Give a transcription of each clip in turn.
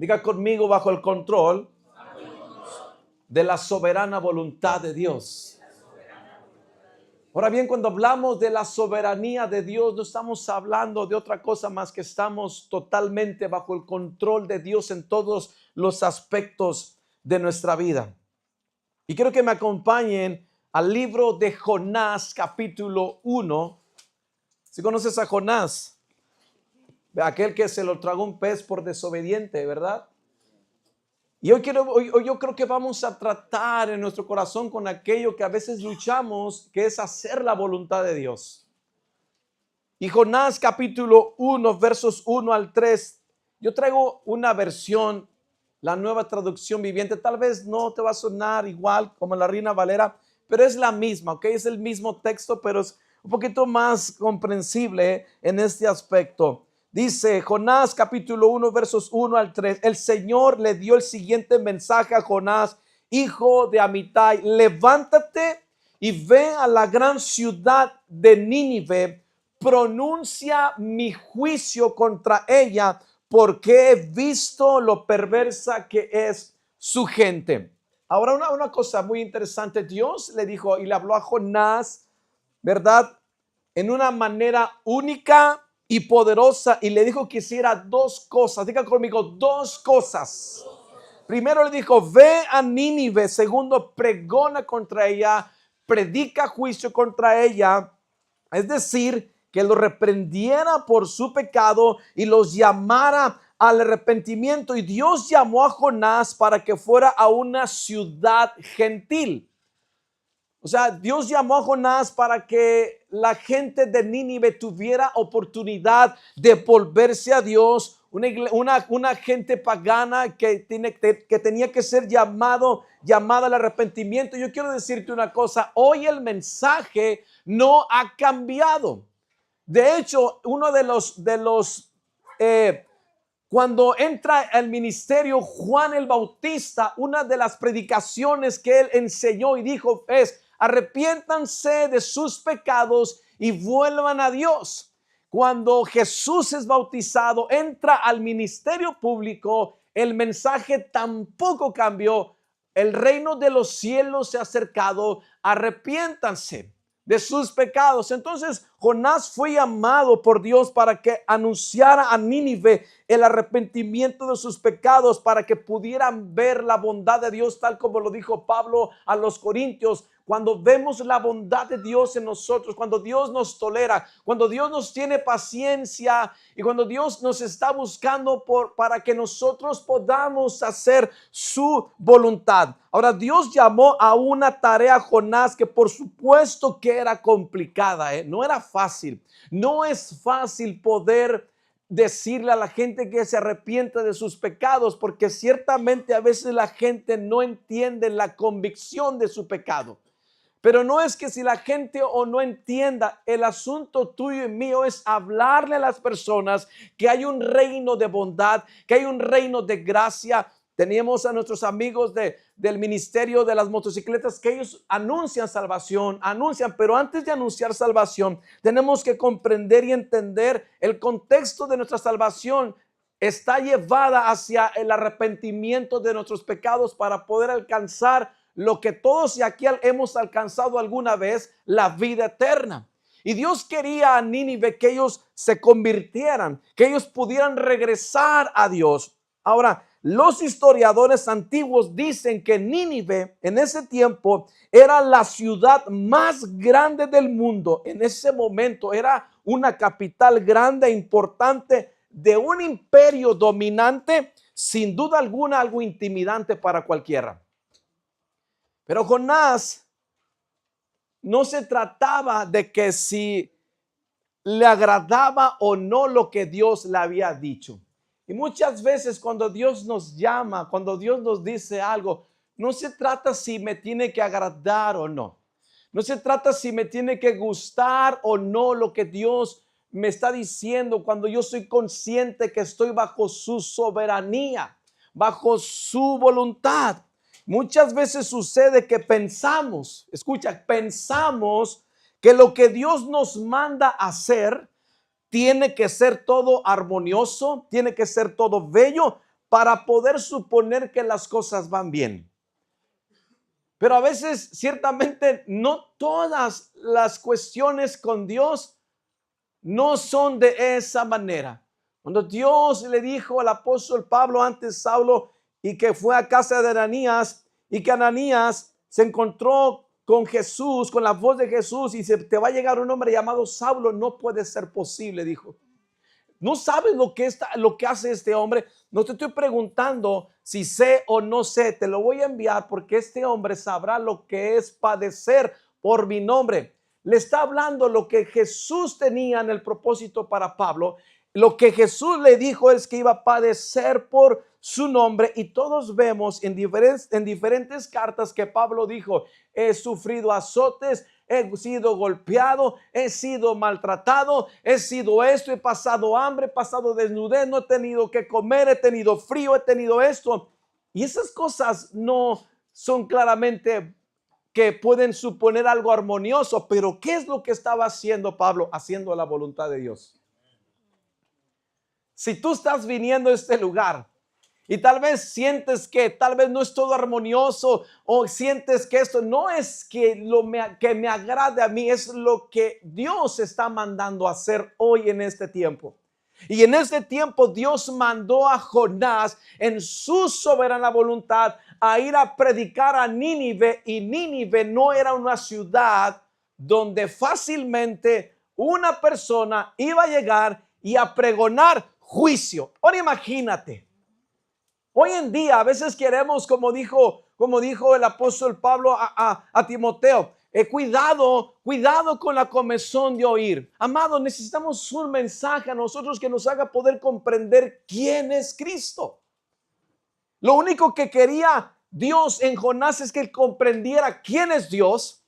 Diga conmigo, bajo el control de la soberana voluntad de Dios. Ahora bien, cuando hablamos de la soberanía de Dios, no estamos hablando de otra cosa más que estamos totalmente bajo el control de Dios en todos los aspectos de nuestra vida. Y quiero que me acompañen al libro de Jonás, capítulo 1. ¿Sí conoces a Jonás? Aquel que se lo tragó un pez por desobediente, ¿verdad? Y hoy yo creo que vamos a tratar en nuestro corazón con aquello que a veces luchamos, que es hacer la voluntad de Dios. Y Jonás capítulo 1, versos 1 al 3, yo traigo una versión, la Nueva Traducción Viviente. Tal vez no te va a sonar igual como la Reina Valera, pero es la misma, ¿ok? Es el mismo texto, pero es un poquito más comprensible en este aspecto. Dice Jonás capítulo 1 versos 1 al 3. El Señor le dio el siguiente mensaje a Jonás, hijo de Amitai: levántate y ve a la gran ciudad de Nínive, pronuncia mi juicio contra ella, porque he visto lo perversa que es su gente. Ahora una cosa muy interesante, Dios le dijo y le habló a Jonás, ¿verdad? En una manera única y poderosa, y le dijo que hiciera dos cosas. Diga conmigo, dos cosas. Primero le dijo, ve a Nínive. Segundo, pregona contra ella, predica juicio contra ella. Es decir, que lo reprendiera por su pecado y los llamara al arrepentimiento. Y Dios llamó a Jonás para que fuera a una ciudad gentil. O sea, Dios llamó a Jonás para que la gente de Nínive tuviera oportunidad de volverse a Dios. Una gente pagana que tenía que ser llamada al arrepentimiento. Yo quiero decirte una cosa, hoy el mensaje no ha cambiado. De hecho, uno de los cuando entra al ministerio Juan el Bautista, una de las predicaciones que él enseñó y dijo es: arrepiéntanse de sus pecados y vuelvan a Dios. Cuando Jesús es bautizado, entra al ministerio público, el mensaje tampoco cambió. El reino de los cielos se ha acercado, arrepiéntanse de sus pecados. Entonces Jonás fue llamado por Dios para que anunciara a Nínive el arrepentimiento de sus pecados, para que pudieran ver la bondad de Dios, tal como lo dijo Pablo a los Corintios. Cuando vemos la bondad de Dios en nosotros, cuando Dios nos tolera, cuando Dios nos tiene paciencia y cuando Dios nos está buscando para que nosotros podamos hacer su voluntad. Ahora, Dios llamó a una tarea a Jonás que por supuesto que era complicada, no era fácil. No es fácil poder decirle a la gente que se arrepienta de sus pecados, porque ciertamente a veces la gente no entiende la convicción de su pecado. Pero no es que si la gente o no entienda, el asunto tuyo y mío es hablarle a las personas que hay un reino de bondad, que hay un reino de gracia. Teníamos a nuestros amigos del ministerio de las motocicletas que ellos anuncian salvación, pero antes de anunciar salvación, tenemos que comprender y entender el contexto de nuestra salvación. Está llevada hacia el arrepentimiento de nuestros pecados para poder alcanzar lo que todos y aquí hemos alcanzado alguna vez, la vida eterna. Y Dios quería a Nínive que ellos se convirtieran, que ellos pudieran regresar a Dios. Ahora, los historiadores antiguos dicen que Nínive en ese tiempo era la ciudad más grande del mundo. En ese momento era una capital grande e importante de un imperio dominante, sin duda alguna algo intimidante para cualquiera. Pero Jonás, no se trataba de que si le agradaba o no lo que Dios le había dicho. Y muchas veces cuando Dios nos llama, cuando Dios nos dice algo, no se trata si me tiene que agradar o no. No se trata si me tiene que gustar o no lo que Dios me está diciendo, cuando yo soy consciente que estoy bajo su soberanía, bajo su voluntad. Muchas veces sucede que pensamos que lo que Dios nos manda hacer tiene que ser todo armonioso, tiene que ser todo bello, para poder suponer que las cosas van bien. Pero a veces, ciertamente, no todas las cuestiones con Dios no son de esa manera. Cuando Dios le dijo al apóstol Pablo antes Saulo y que fue a casa de Ananías y que Ananías se encontró con Jesús, con la voz de Jesús y te va a llegar un hombre llamado Saulo, no puede ser posible, dijo. ¿No sabes lo que hace este hombre? No te estoy preguntando si sé o no sé, te lo voy a enviar porque este hombre sabrá lo que es padecer por mi nombre. Le está hablando lo que Jesús tenía en el propósito para Pablo. Lo que Jesús le dijo es que iba a padecer por su nombre y todos vemos en diferentes cartas que Pablo dijo, he sufrido azotes, he sido golpeado, he sido maltratado, he sido esto, he pasado hambre, he pasado desnudez, no he tenido que comer, he tenido frío, he tenido esto. Y esas cosas no son claramente que pueden suponer algo armonioso, pero ¿qué es lo que estaba haciendo Pablo? Haciendo la voluntad de Dios. Si tú estás viniendo a este lugar y tal vez sientes que tal vez no es todo armonioso o sientes que esto no es que me agrade a mí, es lo que Dios está mandando a hacer hoy en este tiempo. Y en este tiempo Dios mandó a Jonás en su soberana voluntad a ir a predicar a Nínive, y Nínive no era una ciudad donde fácilmente una persona iba a llegar y a pregonar juicio. Ahora imagínate, hoy en día a veces queremos, como dijo el apóstol Pablo a Timoteo, cuidado con la comezón de oír. Amado, necesitamos un mensaje a nosotros que nos haga poder comprender quién es Cristo. Lo único que quería Dios en Jonás es que él comprendiera quién es Dios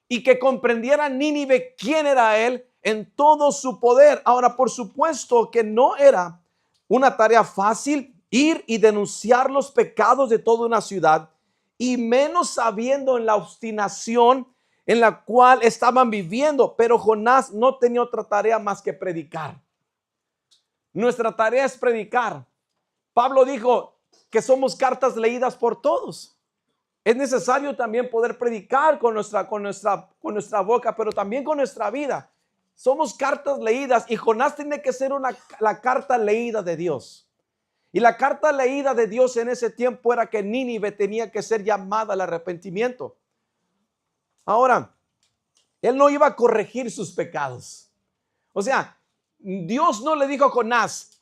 y que comprendiera Nínive quién era él en todo su poder. Ahora, por supuesto que no era una tarea fácil ir y denunciar los pecados de toda una ciudad, y menos sabiendo en la obstinación en la cual estaban viviendo. Pero Jonás no tenía otra tarea más que predicar. Nuestra tarea es predicar. Pablo dijo que somos cartas leídas por todos. Es necesario también poder predicar con nuestra boca, pero también con nuestra vida. Somos cartas leídas y Jonás tiene que ser la carta leída de Dios. Y la carta leída de Dios en ese tiempo era que Nínive tenía que ser llamada al arrepentimiento. Ahora, él no iba a corregir sus pecados. O sea, Dios no le dijo a Jonás,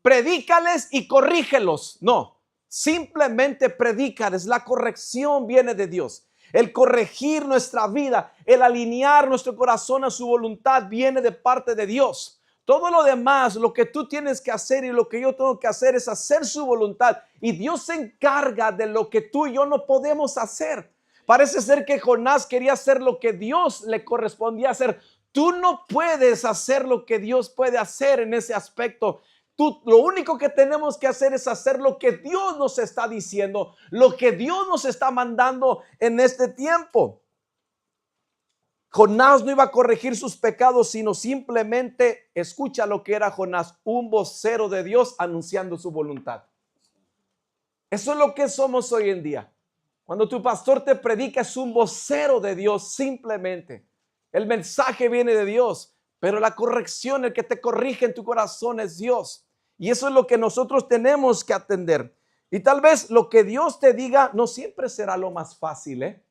predícales y corrígelos. No, simplemente predícales. La corrección viene de Dios. El corregir nuestra vida, el alinear nuestro corazón a su voluntad viene de parte de Dios. Todo lo demás, lo que tú tienes que hacer y lo que yo tengo que hacer es hacer su voluntad. Y Dios se encarga de lo que tú y yo no podemos hacer. Parece ser que Jonás quería hacer lo que Dios le correspondía hacer. Tú no puedes hacer lo que Dios puede hacer en ese aspecto. Lo único que tenemos que hacer es hacer lo que Dios nos está diciendo, lo que Dios nos está mandando en este tiempo. Jonás no iba a corregir sus pecados, sino simplemente, escucha lo que era Jonás, un vocero de Dios anunciando su voluntad. Eso es lo que somos hoy en día. Cuando tu pastor te predica, es un vocero de Dios simplemente. El mensaje viene de Dios, pero la corrección, el que te corrige en tu corazón es Dios. Y eso es lo que nosotros tenemos que atender. Y tal vez lo que Dios te diga no siempre será lo más fácil,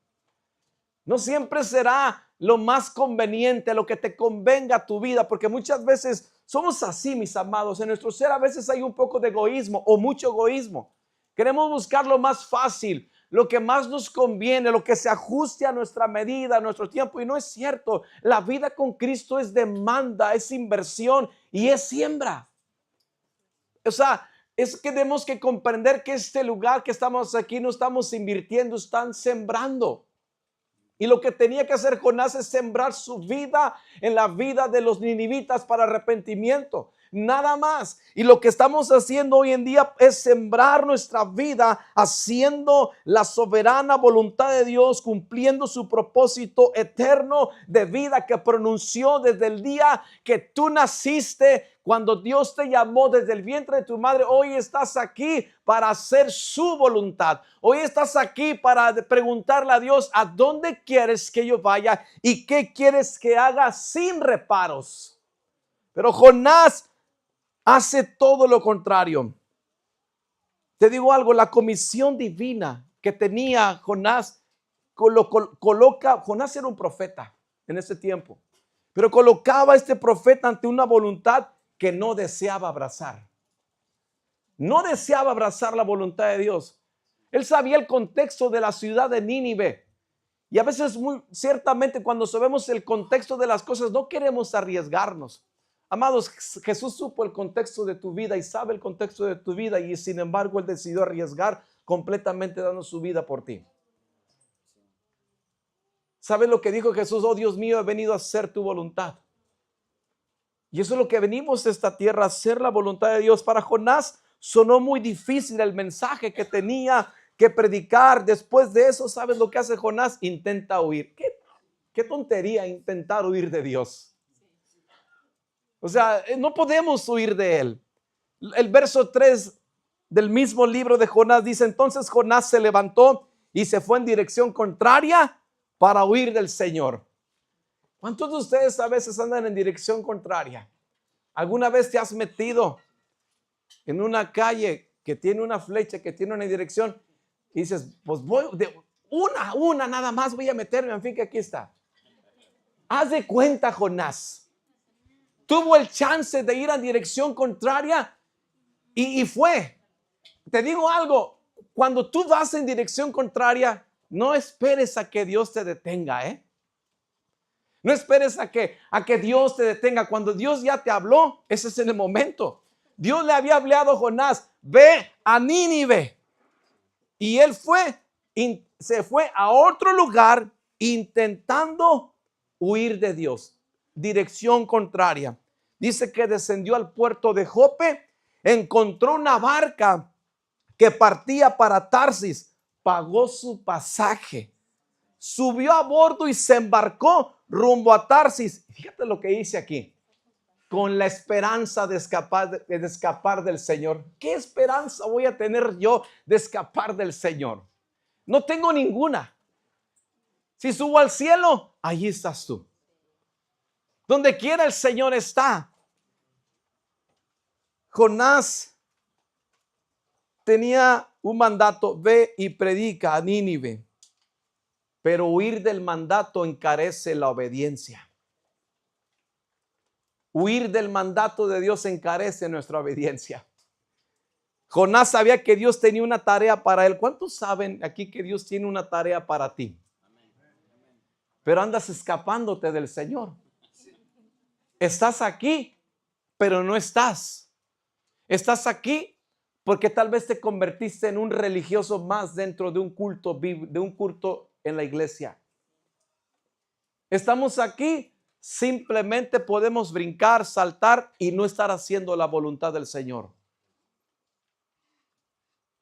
No siempre será lo más conveniente, lo que te convenga a tu vida, porque muchas veces somos así, mis amados. En nuestro ser a veces hay un poco de egoísmo o mucho egoísmo. Queremos buscar lo más fácil, lo que más nos conviene, lo que se ajuste a nuestra medida, a nuestro tiempo. Y no es cierto. La vida con Cristo es demanda, es inversión y es siembra. O sea, es que tenemos que comprender que este lugar que estamos aquí no estamos invirtiendo, están sembrando. Y lo que tenía que hacer Jonás es sembrar su vida en la vida de los ninivitas para arrepentimiento. nada más. Y lo que estamos haciendo hoy en día es sembrar nuestra vida haciendo la soberana voluntad de Dios, cumpliendo su propósito eterno de vida que pronunció desde el día que tú naciste. Cuando Dios te llamó desde el vientre de tu madre, hoy estás aquí para hacer su voluntad. Hoy estás aquí para preguntarle a Dios a dónde quieres que yo vaya y qué quieres que haga sin reparos. Pero Jonás hace todo lo contrario. Te digo algo, la comisión divina que tenía Jonás, Jonás era un profeta en ese tiempo, pero colocaba a este profeta ante una voluntad que no deseaba abrazar. No deseaba abrazar la voluntad de Dios. Él sabía el contexto de la ciudad de Nínive. Y a veces, ciertamente, cuando sabemos el contexto de las cosas, no queremos arriesgarnos. Amados, Jesús supo el contexto de tu vida y sabe el contexto de tu vida, y sin embargo, Él decidió arriesgar completamente dando su vida por ti. ¿Sabes lo que dijo Jesús? Oh Dios mío, he venido a hacer tu voluntad. Y eso es lo que venimos a esta tierra, a hacer la voluntad de Dios. Para Jonás sonó muy difícil el mensaje que tenía que predicar. Después de eso, ¿sabes lo que hace Jonás? Intenta huir. ¿Qué tontería intentar huir de Dios? O sea, no podemos huir de Él. El verso 3 del mismo libro de Jonás dice: entonces Jonás se levantó y se fue en dirección contraria para huir del Señor. ¿Cuántos de ustedes a veces andan en dirección contraria? ¿Alguna vez te has metido en una calle que tiene una flecha, que tiene una dirección, y dices, pues voy de una nada más voy a meterme, en fin, que aquí está? Haz de cuenta, Jonás tuvo el chance de ir en dirección contraria y fue. Te digo algo, cuando tú vas en dirección contraria, no esperes a que Dios te detenga, No esperes a que Dios te detenga. Cuando Dios ya te habló, ese es en el momento. Dios le había hablado a Jonás: ve a Nínive. Y él se fue a otro lugar intentando huir de Dios. Dirección contraria. Dice que descendió al puerto de Jope, encontró una barca que partía para Tarsis, pagó su pasaje, subió a bordo y se embarcó rumbo a Tarsis. Fíjate lo que dice aquí: con la esperanza de escapar del Señor. ¿Qué esperanza voy a tener yo de escapar del Señor? No tengo ninguna. Si subo al cielo, allí estás tú. Donde quiera el Señor está. Jonás tenía un mandato: ve y predica a Nínive. Pero huir del mandato encarece la obediencia. Huir del mandato de Dios encarece nuestra obediencia. Jonás sabía que Dios tenía una tarea para él. ¿Cuántos saben aquí que Dios tiene una tarea para ti? Pero andas escapándote del Señor. Estás aquí, pero no estás. Estás aquí porque tal vez te convertiste en un religioso más dentro de un culto en la iglesia. Estamos aquí, simplemente podemos brincar, saltar y no estar haciendo la voluntad del Señor.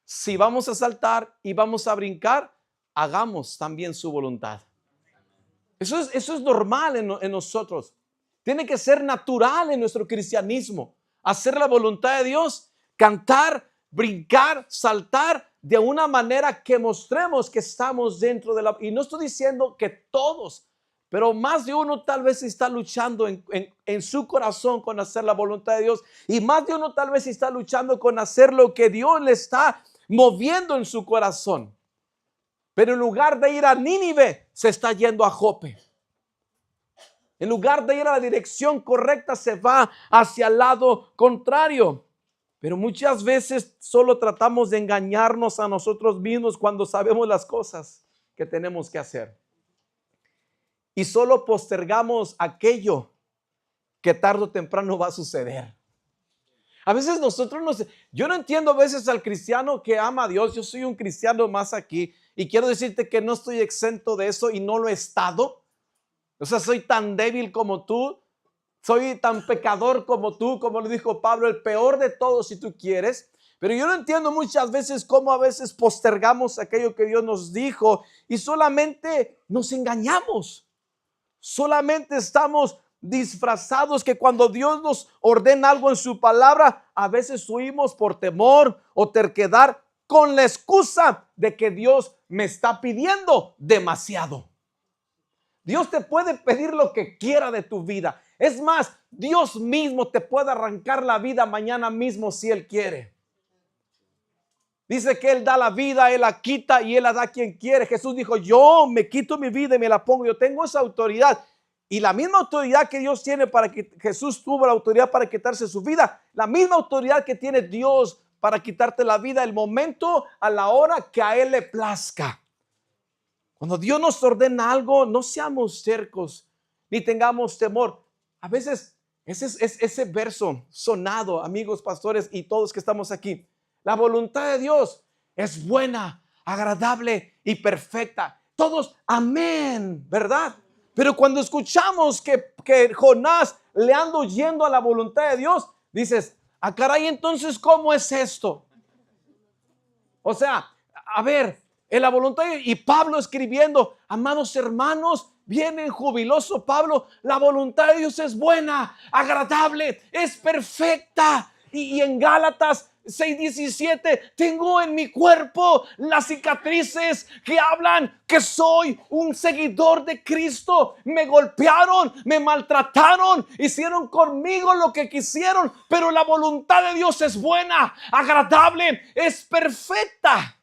Si vamos a saltar y vamos a brincar, hagamos también su voluntad. Eso es normal en nosotros. Tiene que ser natural en nuestro cristianismo. Hacer la voluntad de Dios, cantar, brincar, saltar de una manera que mostremos que estamos dentro de la... Y no estoy diciendo que todos, pero más de uno tal vez está luchando en su corazón con hacer la voluntad de Dios. Y más de uno tal vez está luchando con hacer lo que Dios le está moviendo en su corazón. Pero en lugar de ir a Nínive, se está yendo a Jope. En lugar de ir a la dirección correcta, se va hacia el lado contrario. Pero muchas veces solo tratamos de engañarnos a nosotros mismos cuando sabemos las cosas que tenemos que hacer. Y solo postergamos aquello que tarde o temprano va a suceder. A veces yo no entiendo a veces al cristiano que ama a Dios. Yo soy un cristiano más aquí y quiero decirte que no estoy exento de eso y no lo he estado. O sea, soy tan débil como tú. Soy tan pecador como tú, como lo dijo Pablo, el peor de todos si tú quieres. Pero yo no entiendo muchas veces cómo a veces postergamos aquello que Dios nos dijo y solamente nos engañamos. Solamente estamos disfrazados que cuando Dios nos ordena algo en su palabra, a veces huimos por temor o terquedad con la excusa de que Dios me está pidiendo demasiado. Dios te puede pedir lo que quiera de tu vida. Es más, Dios mismo te puede arrancar la vida mañana mismo si Él quiere. Dice que Él da la vida, Él la quita y Él la da a quien quiere. Jesús dijo, yo me quito mi vida y me la pongo. Yo tengo esa autoridad. Y la misma autoridad que Dios tiene para que Jesús tuvo la autoridad para quitarse su vida, la misma autoridad que tiene Dios para quitarte la vida, el momento, a la hora que a Él le plazca. Cuando Dios nos ordena algo, no seamos cercos ni tengamos temor. A veces ese verso sonado, amigos pastores y todos que estamos aquí. La voluntad de Dios es buena, agradable y perfecta. Todos, amén, ¿verdad? Pero cuando escuchamos que Jonás le anda huyendo a la voluntad de Dios, dices, ah, caray, entonces, ¿cómo es esto? O sea, a ver, en la voluntad y Pablo escribiendo, amados hermanos, viene jubiloso Pablo, la voluntad de Dios es buena, agradable, es perfecta. Y en Gálatas 6:17, tengo en mi cuerpo las cicatrices que hablan que soy un seguidor de Cristo. Me golpearon, me maltrataron, hicieron conmigo lo que quisieron, pero la voluntad de Dios es buena, agradable, es perfecta.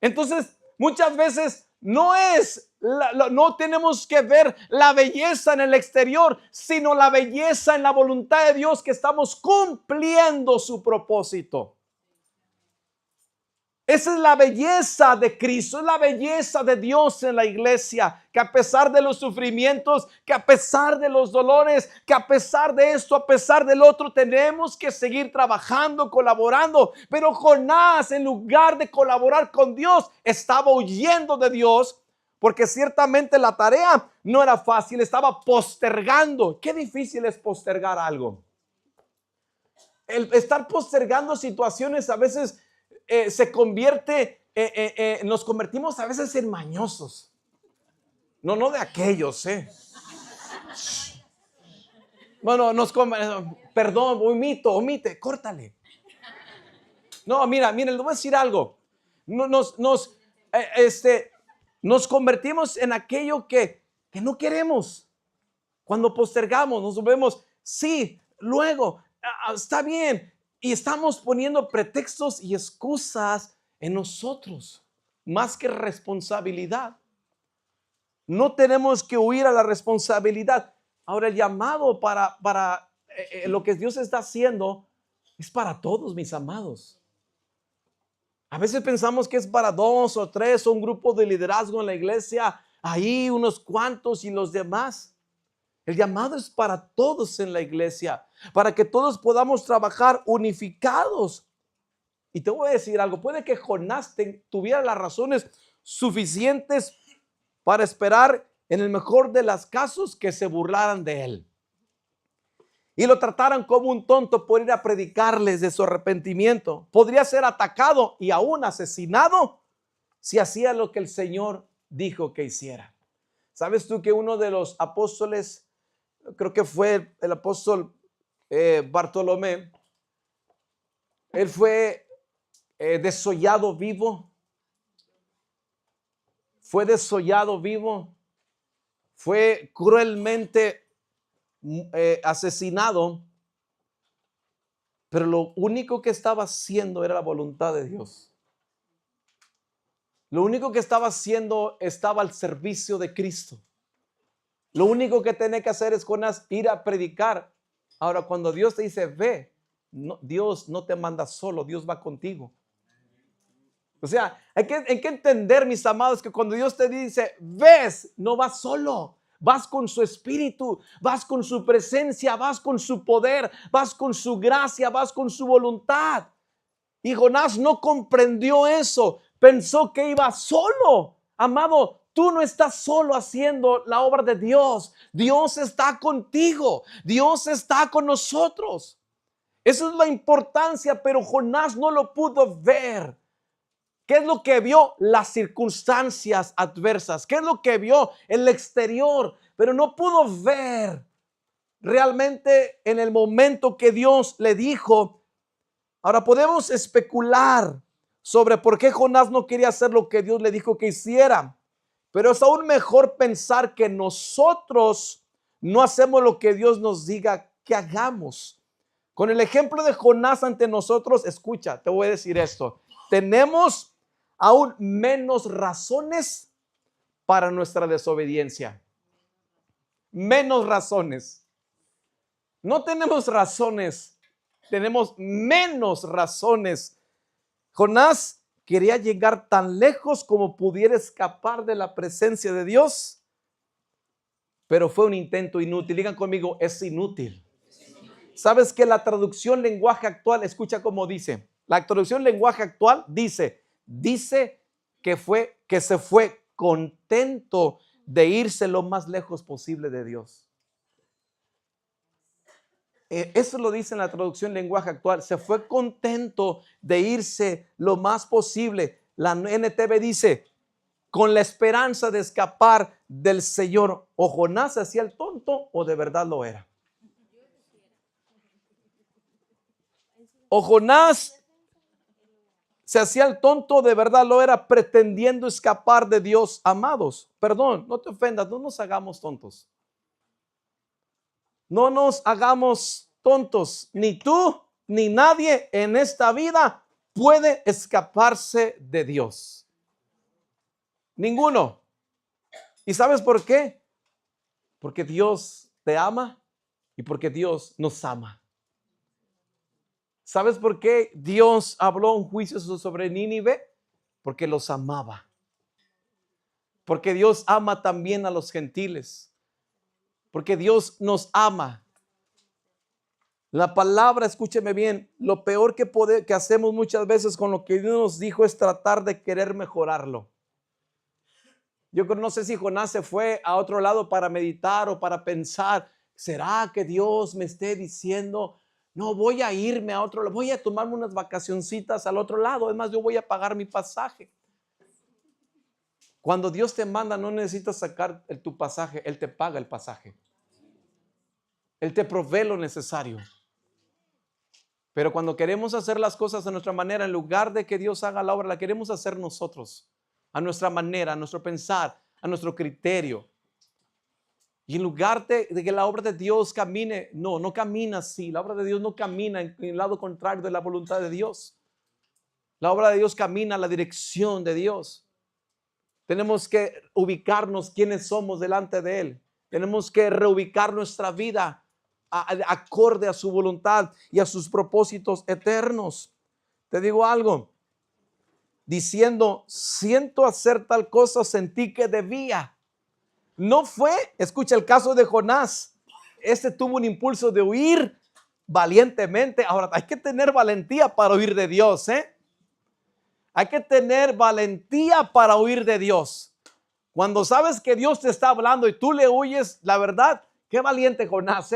Entonces, muchas veces no tenemos que ver la belleza en el exterior, sino la belleza en la voluntad de Dios, que estamos cumpliendo su propósito. Esa es la belleza de Cristo, es la belleza de Dios en la iglesia, que a pesar de los sufrimientos, que a pesar de los dolores, que a pesar de esto, a pesar del otro, tenemos que seguir trabajando, colaborando. Pero Jonás, en lugar de colaborar con Dios, estaba huyendo de Dios, porque ciertamente la tarea no era fácil, estaba postergando. Qué difícil es postergar algo. El estar postergando situaciones a veces se convierte, nos convertimos a veces en mañosos. No de aquellos, Bueno, perdón, omite, córtale. No, mira, le voy a decir algo. Nos convertimos en aquello que no queremos. Cuando postergamos, nos volvemos, sí, luego, está bien. Y estamos poniendo pretextos y excusas en nosotros, más que responsabilidad. No tenemos que huir a la responsabilidad. Ahora, el llamado para lo que Dios está haciendo es para todos, mis amados. A veces pensamos que es para 2 o 3, un grupo de liderazgo en la iglesia, ahí unos cuantos y los demás. El llamado es para todos en la iglesia, para que todos podamos trabajar unificados. Y te voy a decir algo, puede que Jonás tuviera las razones suficientes para esperar, en el mejor de los casos, que se burlaran de él y lo trataran como un tonto por ir a predicarles de su arrepentimiento. Podría ser atacado y aún asesinado si hacía lo que el Señor dijo que hiciera. ¿Sabes tú que uno de los apóstoles, creo que fue el apóstol Bartolomé, él fue desollado vivo? Fue desollado vivo, fue cruelmente asesinado, pero lo único que estaba haciendo era la voluntad de Dios. Lo único que estaba haciendo estaba al servicio de Cristo. Lo único que tenía que hacer es, Jonás, ir a predicar. Ahora, cuando Dios te dice, ve, Dios no te manda solo, Dios va contigo. O sea, hay que entender, mis amados, que cuando Dios te dice, ves, no vas solo. Vas con su espíritu, vas con su presencia, vas con su poder, vas con su gracia, vas con su voluntad. Y Jonás no comprendió eso, pensó que iba solo. Amado, tú no estás solo haciendo la obra de Dios. Dios está contigo. Dios está con nosotros. Esa es la importancia, pero Jonás no lo pudo ver. ¿Qué es lo que vio? Las circunstancias adversas. ¿Qué es lo que vio? El exterior. Pero no pudo ver realmente en el momento que Dios le dijo. Ahora podemos especular sobre por qué Jonás no quería hacer lo que Dios le dijo que hiciera. Pero es aún mejor pensar que nosotros no hacemos lo que Dios nos diga que hagamos. Con el ejemplo de Jonás ante nosotros, escucha, te voy a decir esto. Tenemos aún menos razones para nuestra desobediencia. Menos razones. No tenemos razones, tenemos menos razones. Jonás quería llegar tan lejos como pudiera escapar de la presencia de Dios, pero fue un intento inútil. Digan conmigo, es inútil. ¿Sabes que la traducción lenguaje actual, escucha cómo dice? La traducción lenguaje actual dice que se fue contento de irse lo más lejos posible de Dios. Eso lo dice en la traducción lenguaje actual. Se fue contento de irse lo más posible. La NTV dice, con la esperanza de escapar del Señor. O Jonás se hacía el tonto o de verdad lo era. O Jonás se hacía el tonto, de verdad lo era, pretendiendo escapar de Dios. Amados, perdón, no te ofendas, no nos hagamos tontos. No nos hagamos tontos. Ni tú, ni nadie en esta vida puede escaparse de Dios. Ninguno. ¿Y sabes por qué? Porque Dios te ama y porque Dios nos ama. ¿Sabes por qué Dios habló un juicio sobre Nínive? Porque los amaba. Porque Dios ama también a los gentiles. Porque Dios nos ama. La palabra, escúcheme bien, lo peor que hacemos muchas veces con lo que Dios nos dijo es tratar de querer mejorarlo. Yo no sé si Jonás se fue a otro lado para meditar o para pensar, ¿será que Dios me esté diciendo, no, voy a irme a otro lado, voy a tomarme unas vacacioncitas al otro lado? Es más, yo voy a pagar mi pasaje. Cuando Dios te manda, no necesitas sacar tu pasaje, Él te paga el pasaje. Él te provee lo necesario. Pero cuando queremos hacer las cosas de nuestra manera, en lugar de que Dios haga la obra, la queremos hacer nosotros, a nuestra manera, a nuestro pensar, a nuestro criterio. Y en lugar de que la obra de Dios camine, no camina así. La obra de Dios no camina en el lado contrario de la voluntad de Dios. La obra de Dios camina a la dirección de Dios. Tenemos que ubicarnos quiénes somos delante de Él. Tenemos que reubicar nuestra vida acorde a su voluntad y a sus propósitos eternos. Te digo algo, diciendo, siento hacer tal cosa, sentí que debía. No fue, escucha el caso de Jonás. Este tuvo un impulso de huir valientemente. Ahora, hay que tener valentía para huir de Dios, Hay que tener valentía para huir de Dios. Cuando sabes que Dios te está hablando y tú le huyes, la verdad, qué valiente Jonás,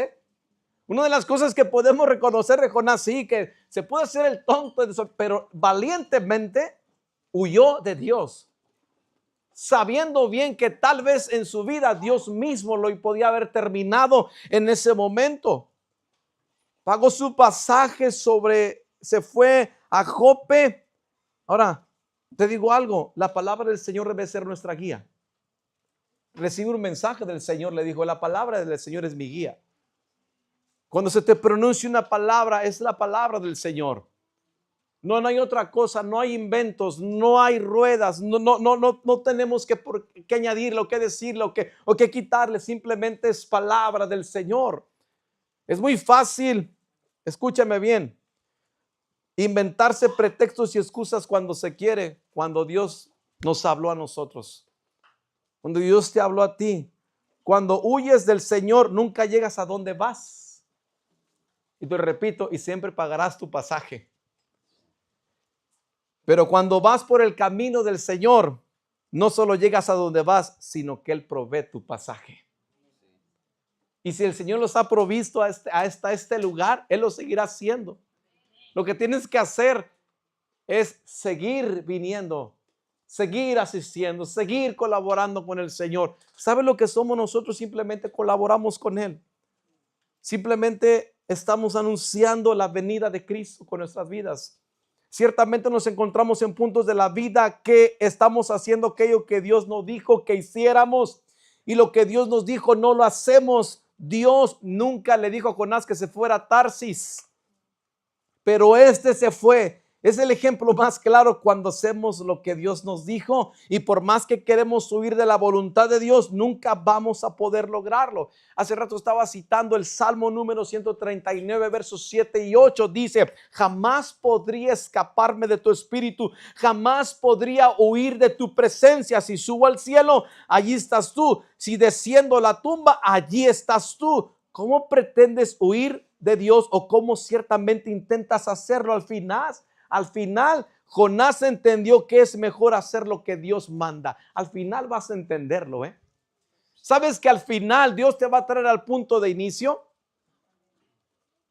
Una de las cosas que podemos reconocer de Jonás, sí, que se puede hacer el tonto, pero valientemente huyó de Dios, sabiendo bien que tal vez en su vida Dios mismo lo podía haber terminado en ese momento. Pagó su pasaje se fue a Jope. Ahora, te digo algo, la palabra del Señor debe ser nuestra guía. Recibe un mensaje del Señor, le dijo, la palabra del Señor es mi guía. Cuando se te pronuncia una palabra, es la palabra del Señor. No hay otra cosa, no hay inventos, no hay ruedas, no tenemos que añadirle o que decirle o que quitarle, simplemente es palabra del Señor. Es muy fácil, escúchame bien, inventarse pretextos y excusas cuando se quiere, cuando Dios nos habló a nosotros, cuando Dios te habló a ti. Cuando huyes del Señor, nunca llegas a donde vas. Y te repito, y siempre pagarás tu pasaje. Pero cuando vas por el camino del Señor, no solo llegas a donde vas, sino que Él provee tu pasaje. Y si el Señor los ha provisto hasta este lugar, Él lo seguirá haciendo. Lo que tienes que hacer es seguir viniendo, seguir asistiendo, seguir colaborando con el Señor. ¿Sabe lo que somos nosotros? Simplemente colaboramos con Él. Simplemente estamos anunciando la venida de Cristo con nuestras vidas. Ciertamente nos encontramos en puntos de la vida que estamos haciendo aquello que Dios nos dijo que hiciéramos, y lo que Dios nos dijo no lo hacemos. Dios nunca le dijo a Jonás que se fuera a Tarsis, pero este se fue. Es el ejemplo más claro cuando hacemos lo que Dios nos dijo, y por más que queremos huir de la voluntad de Dios, nunca vamos a poder lograrlo. Hace rato estaba citando el Salmo número 139, versos 7 y 8. Dice: jamás podría escaparme de tu espíritu, jamás podría huir de tu presencia. Si subo al cielo, allí estás tú. Si desciendo a la tumba, allí estás tú. ¿Cómo pretendes huir de Dios, o cómo ciertamente intentas hacerlo? Al final, Jonás entendió que es mejor hacer lo que Dios manda. Al final vas a entenderlo, ¿eh? ¿Sabes que al final Dios te va a traer al punto de inicio?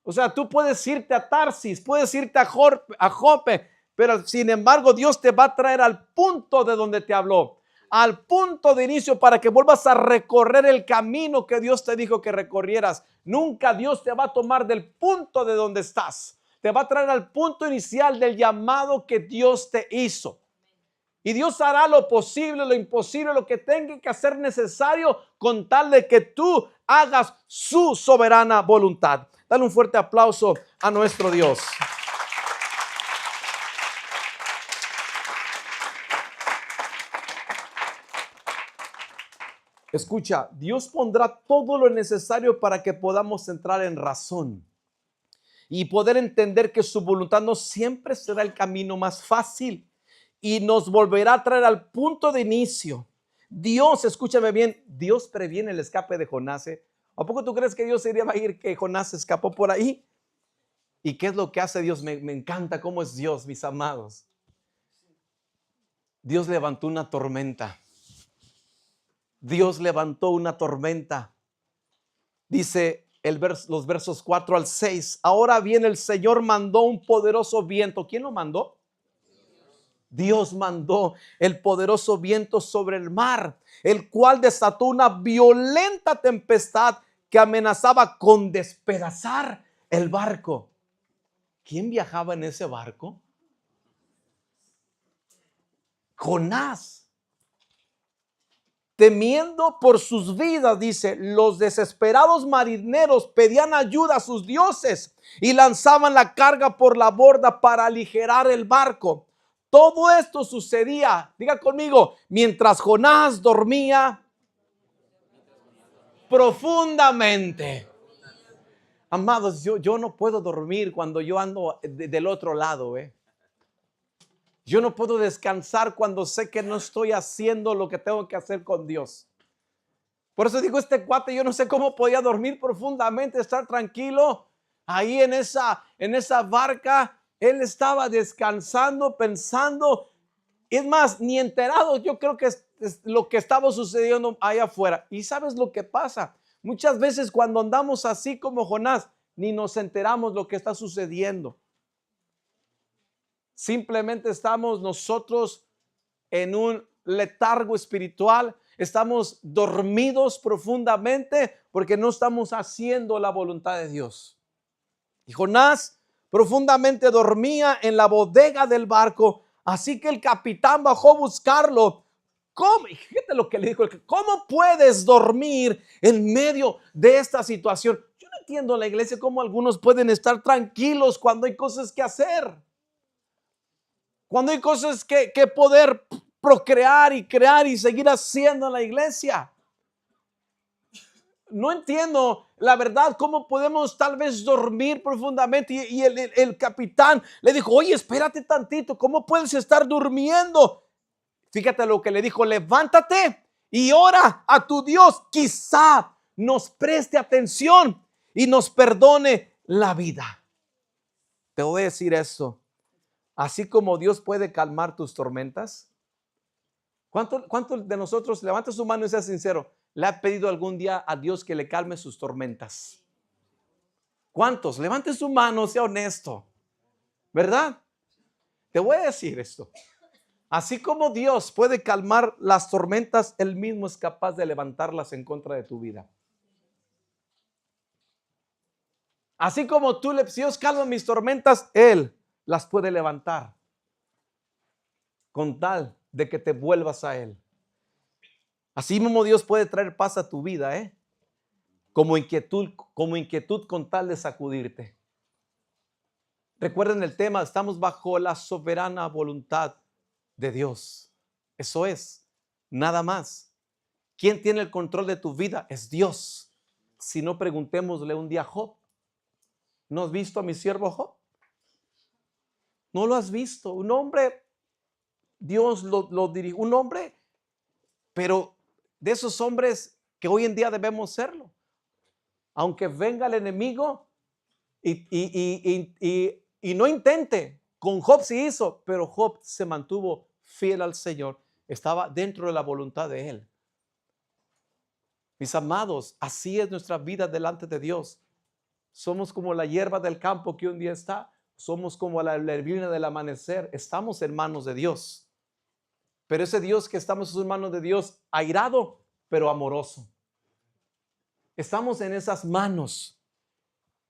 O sea, tú puedes irte a Tarsis, puedes irte a Jope, pero sin embargo Dios te va a traer al punto de donde te habló, al punto de inicio, para que vuelvas a recorrer el camino que Dios te dijo que recorrieras. Nunca Dios te va a tomar del punto de donde estás. Te va a traer al punto inicial del llamado que Dios te hizo. Y Dios hará lo posible, lo imposible, lo que tenga que hacer necesario, con tal de que tú hagas su soberana voluntad. Dale un fuerte aplauso a nuestro Dios. Escucha, Dios pondrá todo lo necesario para que podamos entrar en razón y poder entender que su voluntad no siempre será el camino más fácil, y nos volverá a traer al punto de inicio. Dios, escúchame bien, Dios previene el escape de Jonás. ¿A poco tú crees que Dios iría a ir que Jonás escapó por ahí? ¿Y qué es lo que hace Dios? Me encanta cómo es Dios, mis amados. Dios levantó una tormenta. Dios levantó una tormenta. Dice los versos 4 al 6. Ahora bien, el Señor mandó un poderoso viento. ¿Quién lo mandó? Dios mandó el poderoso viento sobre el mar, el cual desató una violenta tempestad que amenazaba con despedazar el barco. ¿Quién viajaba en ese barco? Jonás. Temiendo por sus vidas, dice, los desesperados marineros pedían ayuda a sus dioses y lanzaban la carga por la borda para aligerar el barco. Todo esto sucedía, diga conmigo, mientras Jonás dormía profundamente. Amados, yo no puedo dormir cuando yo ando del otro lado, Yo no puedo descansar cuando sé que no estoy haciendo lo que tengo que hacer con Dios. Por eso digo, este cuate, yo no sé cómo podía dormir profundamente, estar tranquilo ahí en esa barca. Él estaba descansando, pensando. Es más, ni enterado, yo creo que es lo que estaba sucediendo allá afuera. ¿Y sabes lo que pasa? Muchas veces cuando andamos así como Jonás, ni nos enteramos lo que está sucediendo. Simplemente estamos nosotros en un letargo espiritual, estamos dormidos profundamente porque no estamos haciendo la voluntad de Dios. Y Jonás profundamente dormía en la bodega del barco, así que el capitán bajó a buscarlo. ¿Cómo? Fíjate lo que le dijo: ¿cómo puedes dormir en medio de esta situación? Yo no entiendo en la iglesia cómo algunos pueden estar tranquilos cuando hay cosas que hacer. Cuando hay cosas que poder procrear y crear y seguir haciendo en la iglesia. No entiendo, la verdad, cómo podemos tal vez dormir profundamente. Y el capitán le dijo: oye, espérate tantito, ¿cómo puedes estar durmiendo? Fíjate lo que le dijo: levántate y ora a tu Dios. Quizá nos preste atención y nos perdone la vida. Te voy a decir esto. Así como Dios puede calmar tus tormentas, ¿Cuántos de nosotros, levanta su mano y sea sincero, le ha pedido algún día a Dios que le calme sus tormentas? ¿Cuántos? Levante su mano, sea honesto, ¿verdad? Te voy a decir esto. Así como Dios puede calmar las tormentas, Él mismo es capaz de levantarlas en contra de tu vida. Así como si Dios calma mis tormentas, Él las puede levantar con tal de que te vuelvas a Él. Así mismo Dios puede traer paz a tu vida, como inquietud con tal de sacudirte. Recuerden el tema, estamos bajo la soberana voluntad de Dios. Eso es, nada más. ¿Quién tiene el control de tu vida? Es Dios. Si no, preguntémosle un día a Job. ¿No has visto a mi siervo Job? No lo has visto. Un hombre, Dios lo dirigió. Un hombre, pero de esos hombres que hoy en día debemos serlo. Aunque venga el enemigo y no intente. Con Job sí hizo, pero Job se mantuvo fiel al Señor. Estaba dentro de la voluntad de Él. Mis amados, así es nuestra vida delante de Dios. Somos como la hierba del campo que un día está. Somos como la neblina del amanecer. Estamos en manos de Dios. Pero ese Dios que estamos en manos de Dios, airado, pero amoroso. Estamos en esas manos.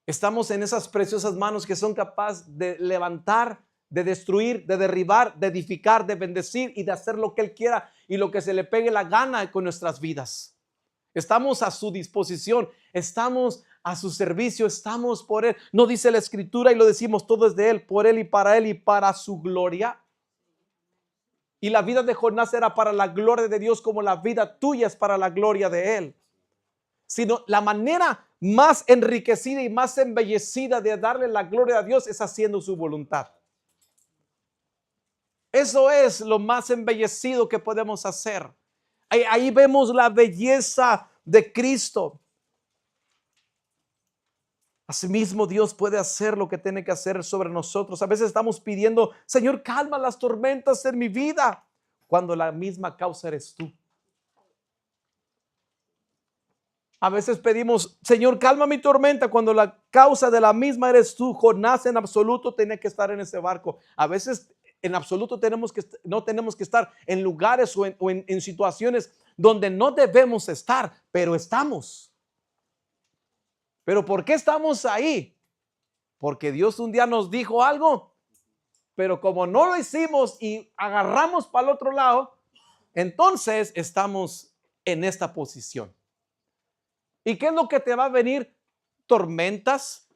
Estamos en esas preciosas manos que son capaces de levantar, de destruir, de derribar, de edificar, de bendecir y de hacer lo que Él quiera y lo que se le pegue la gana con nuestras vidas. Estamos a su disposición, estamos a su servicio, estamos por Él. No dice la Escritura y lo decimos, todo es de Él, por Él y para su gloria. Y la vida de Jonás era para la gloria de Dios, como la vida tuya es para la gloria de Él. Sino la manera más enriquecida y más embellecida de darle la gloria a Dios es haciendo su voluntad. Eso es lo más embellecido que podemos hacer. Ahí vemos la belleza de Cristo. Asimismo, Dios puede hacer lo que tiene que hacer sobre nosotros. A veces estamos pidiendo, Señor, calma las tormentas en mi vida, cuando la misma causa eres tú. A veces pedimos, Señor, calma mi tormenta, cuando la causa de la misma eres tú. Jonás en absoluto tenía que estar en ese barco. A veces en absoluto no tenemos que estar en lugares o en situaciones donde no debemos estar, pero estamos. ¿Pero por qué estamos ahí? Porque Dios un día nos dijo algo, pero como no lo hicimos y agarramos para el otro lado, entonces estamos en esta posición. ¿Y qué es lo que te va a venir? Tormentas,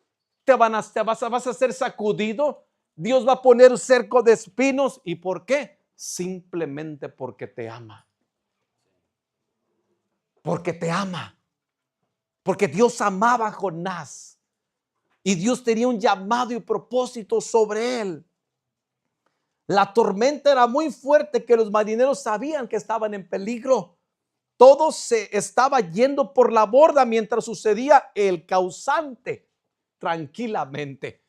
vas a ser sacudido. Dios va a poner un cerco de espinos. ¿Y por qué? Simplemente porque te ama. Porque te ama. Porque Dios amaba a Jonás. Y Dios tenía un llamado y propósito sobre él. La tormenta era muy fuerte que los marineros sabían que estaban en peligro. Todo se estaba yendo por la borda mientras sucedía el causante tranquilamente.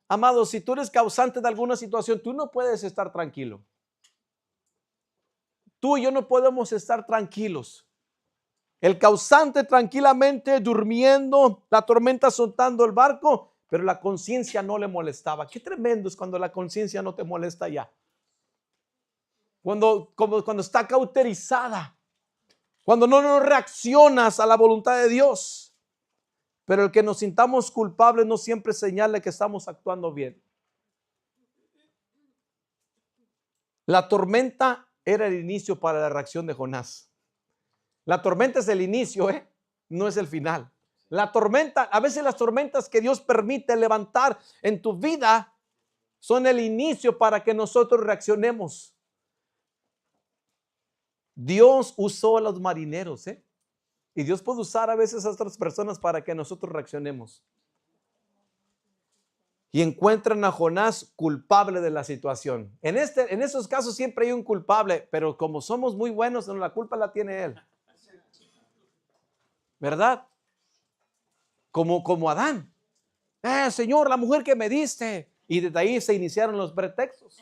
Amado, si tú eres causante de alguna situación, tú no puedes estar tranquilo. Tú y yo no podemos estar tranquilos. El causante tranquilamente durmiendo, la tormenta soltando el barco, pero la conciencia no le molestaba. Qué tremendo es cuando la conciencia no te molesta ya. Cuando está cauterizada. Cuando no reaccionas a la voluntad de Dios. Pero el que nos sintamos culpables no siempre señala que estamos actuando bien. La tormenta era el inicio para la reacción de Jonás. La tormenta es el inicio, no es el final. La tormenta, a veces las tormentas que Dios permite levantar en tu vida son el inicio para que nosotros reaccionemos. Dios usó a los marineros, y Dios puede usar a veces a otras personas para que nosotros reaccionemos. Y encuentran a Jonás culpable de la situación. En esos casos siempre hay un culpable, pero como somos muy buenos, la culpa la tiene él. ¿Verdad? Como Adán. Señor, la mujer que me diste. Y desde ahí se iniciaron los pretextos.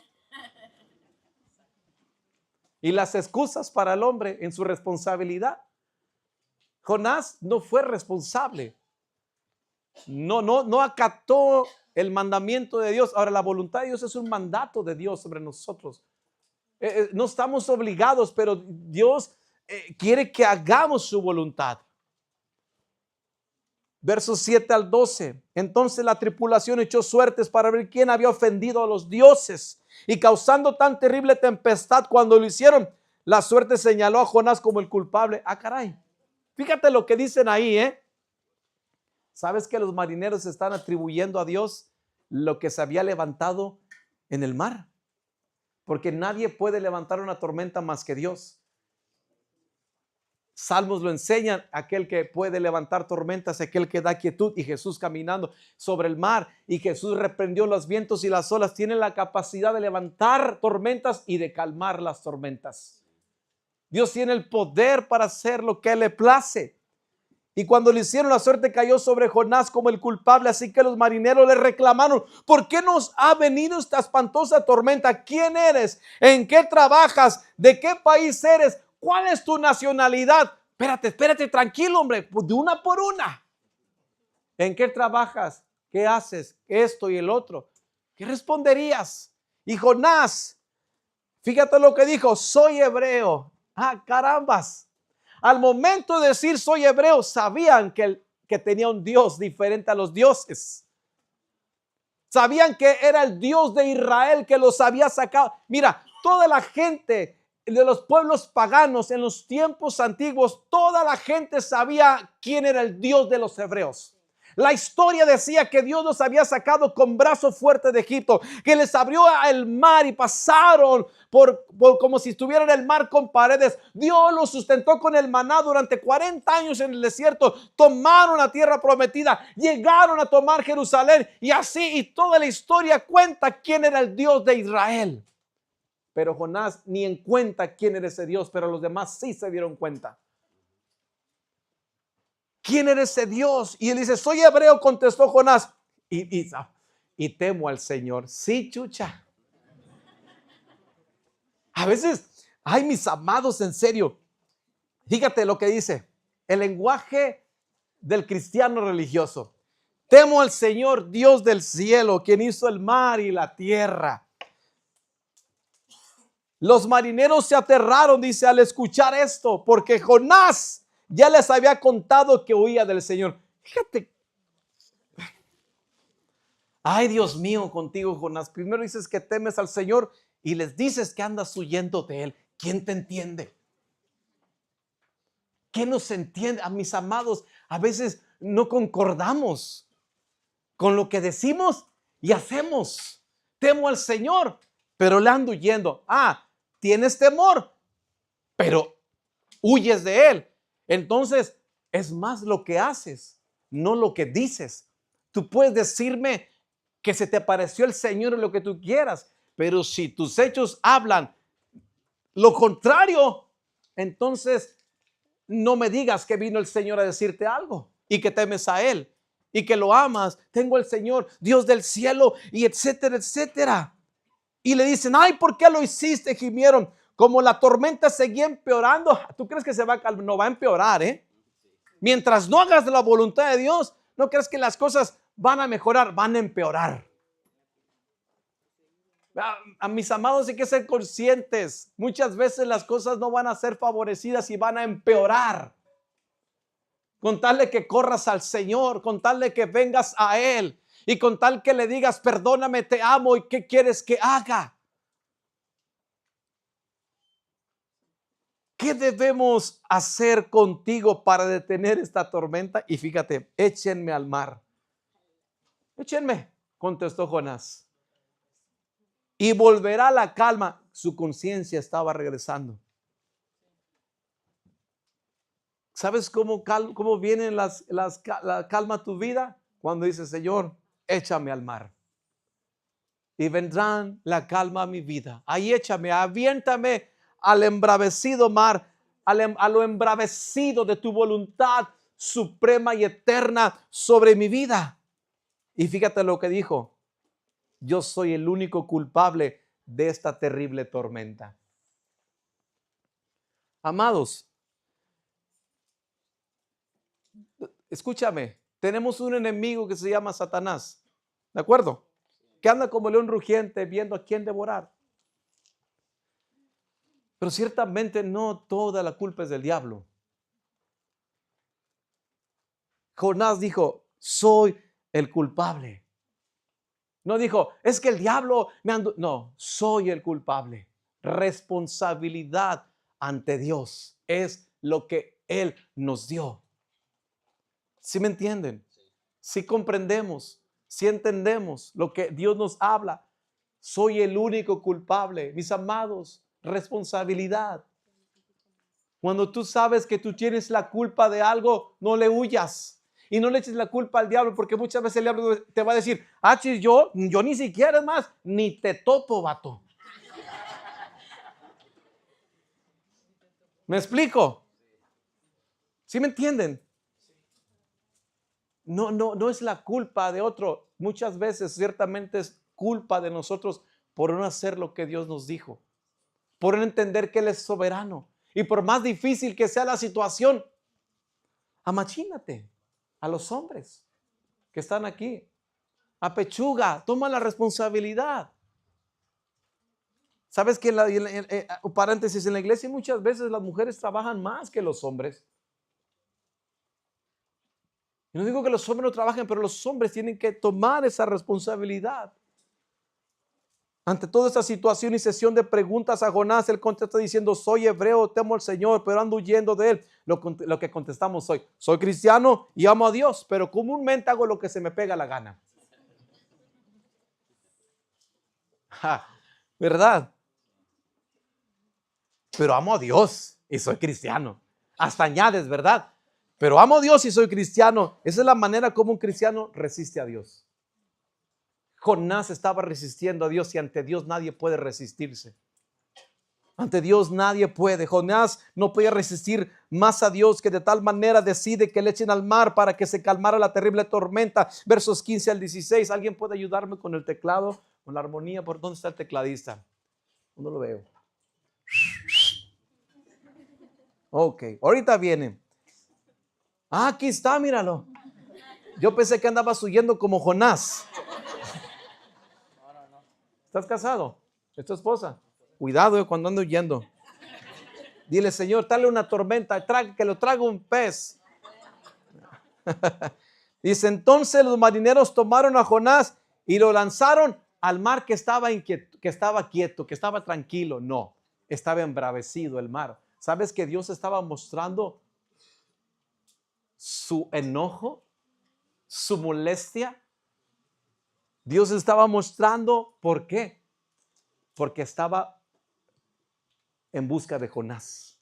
y las excusas para el hombre en su responsabilidad. Jonás no fue responsable. No acató el mandamiento de Dios. Ahora, la voluntad de Dios es un mandato de Dios sobre nosotros. No estamos obligados, pero Dios quiere que hagamos su voluntad. Versos 7 al 12. Entonces la tripulación echó suertes para ver quién había ofendido a los dioses, y causando tan terrible tempestad cuando lo hicieron, la suerte señaló a Jonás como el culpable. Ah, caray. Fíjate lo que dicen ahí, ¿Sabes que los marineros están atribuyendo a Dios lo que se había levantado en el mar? Porque nadie puede levantar una tormenta más que Dios. Salmos lo enseñan: aquel que puede levantar tormentas, aquel que da quietud. Y Jesús caminando sobre el mar, y Jesús reprendió los vientos y las olas. Tiene la capacidad de levantar tormentas y de calmar las tormentas. Dios tiene el poder para hacer lo que le place. Y cuando le hicieron, la suerte cayó sobre Jonás como el culpable. Así que los marineros le reclamaron: ¿por qué nos ha venido esta espantosa tormenta? ¿Quién eres? ¿En qué trabajas? ¿De qué país eres? ¿Cuál es tu nacionalidad? Espérate, tranquilo, hombre, de una por una. ¿En qué trabajas? ¿Qué haces? Esto y el otro. ¿Qué responderías? Y Jonás, fíjate lo que dijo: soy hebreo. Ah, carambas. Al momento de decir soy hebreo, sabían que tenía un Dios diferente a los dioses. Sabían que era el Dios de Israel que los había sacado. Mira, toda la gente de los pueblos paganos en los tiempos antiguos, toda la gente sabía quién era el Dios de los hebreos. La historia decía que Dios los había sacado con brazo fuerte de Egipto, que les abrió el mar y pasaron por como si estuvieran en el mar con paredes. Dios los sustentó con el maná durante 40 años en el desierto. Tomaron la tierra prometida, llegaron a tomar Jerusalén, y así, y toda la historia cuenta quién era el Dios de Israel. Pero Jonás ni en cuenta quién era ese Dios, pero los demás sí se dieron cuenta. ¿Quién era ese Dios? Y él dice: soy hebreo, contestó Jonás, y temo al Señor. Sí, chucha. A veces, ay, mis amados, en serio, fíjate lo que dice el lenguaje del cristiano religioso: temo al Señor, Dios del cielo, quien hizo el mar y la tierra. Los marineros se aterraron, dice, al escuchar esto, porque Jonás ya les había contado que huía del Señor. Fíjate. Ay, Dios mío, contigo, Jonás. Primero dices que temes al Señor y les dices que andas huyendo de Él. ¿Quién te entiende? ¿Quién nos entiende? A mis amados, a veces no concordamos con lo que decimos y hacemos. Temo al Señor, pero le ando huyendo. Ah, tienes temor, pero huyes de Él. Entonces, es más lo que haces, no lo que dices. Tú puedes decirme que se te apareció el Señor en lo que tú quieras, pero si tus hechos hablan lo contrario, entonces no me digas que vino el Señor a decirte algo y que temes a Él y que lo amas. Tengo el Señor, Dios del cielo, y etcétera, etcétera. Y le dicen: ay, ¿por qué lo hiciste? Gimieron. Como la tormenta seguía empeorando. ¿Tú crees que se va a calmar? No, va a empeorar, Mientras no hagas la voluntad de Dios, no crees que las cosas van a mejorar, van a empeorar. A mis amados, hay que ser conscientes. Muchas veces las cosas no van a ser favorecidas y van a empeorar. Con tal de que corras al Señor, con tal de que vengas a Él, y con tal que le digas: perdóname, te amo, y ¿qué quieres que haga? ¿Qué debemos hacer contigo para detener esta tormenta? Y fíjate: échenme al mar. Échenme, contestó Jonás, y volverá la calma. Su conciencia estaba regresando. ¿Sabes cómo viene la calma a tu vida? Cuando dices: Señor, échame al mar, y vendrán la calma a mi vida. Ahí échame, aviéntame al embravecido mar, a lo embravecido de tu voluntad suprema y eterna sobre mi vida. Y fíjate lo que dijo: yo soy el único culpable de esta terrible tormenta. Amados, escúchame, tenemos un enemigo que se llama Satanás, ¿de acuerdo? Que anda como león rugiente viendo a quién devorar. Pero ciertamente no toda la culpa es del diablo. Jonás dijo, soy el culpable. No dijo, es que el diablo me andó. No, soy el culpable. Responsabilidad ante Dios es lo que Él nos dio. ¿Sí me entienden? Si comprendemos, si entendemos lo que Dios nos habla, soy el único culpable. Mis amados, responsabilidad. Cuando tú sabes que tú tienes la culpa de algo, no le huyas y no le eches la culpa al diablo, porque muchas veces el diablo te va a decir, chis, yo ni siquiera, es más, ni te topo, vato. ¿Me explico? ¿Sí me entienden? No es la culpa de otro. Muchas veces ciertamente es culpa de nosotros por no hacer lo que Dios nos dijo, por no entender que Él es soberano. Y por más difícil que sea la situación, amachínate a los hombres que están aquí. Apechuga, toma la responsabilidad. ¿Sabes que paréntesis, en la iglesia muchas veces las mujeres trabajan más que los hombres? Y no digo que los hombres no trabajen, pero los hombres tienen que tomar esa responsabilidad. Ante toda esta situación y sesión de preguntas a Jonás, él contesta diciendo, soy hebreo, temo al Señor, pero ando huyendo de él. Lo que contestamos hoy, soy cristiano y amo a Dios, pero comúnmente hago lo que se me pega la gana. ¿Verdad? Pero amo a Dios y soy cristiano. Hasta añades, ¿verdad? Pero amo a Dios y soy cristiano. Esa es la manera como un cristiano resiste a Dios. Jonás estaba resistiendo a Dios y ante Dios nadie puede resistirse. Ante Dios nadie puede. Jonás no podía resistir más a Dios, que de tal manera decide que le echen al mar para que se calmara la terrible tormenta. Versos 15 al 16. ¿Alguien puede ayudarme con el teclado, con la armonía? ¿Por dónde está el tecladista? No lo veo. Ok, ahorita viene. Aquí está, míralo. Yo pensé que andabas huyendo como Jonás. ¿Estás casado? ¿Es tu esposa? Cuidado cuando ando huyendo. Dile, Señor, dale una tormenta, que lo traga un pez. Dice, entonces los marineros tomaron a Jonás y lo lanzaron al mar que estaba quieto, que estaba tranquilo. No, estaba embravecido el mar. ¿Sabes que Dios estaba mostrando su enojo, su molestia? Dios estaba mostrando, ¿por qué? Porque estaba en busca de Jonás.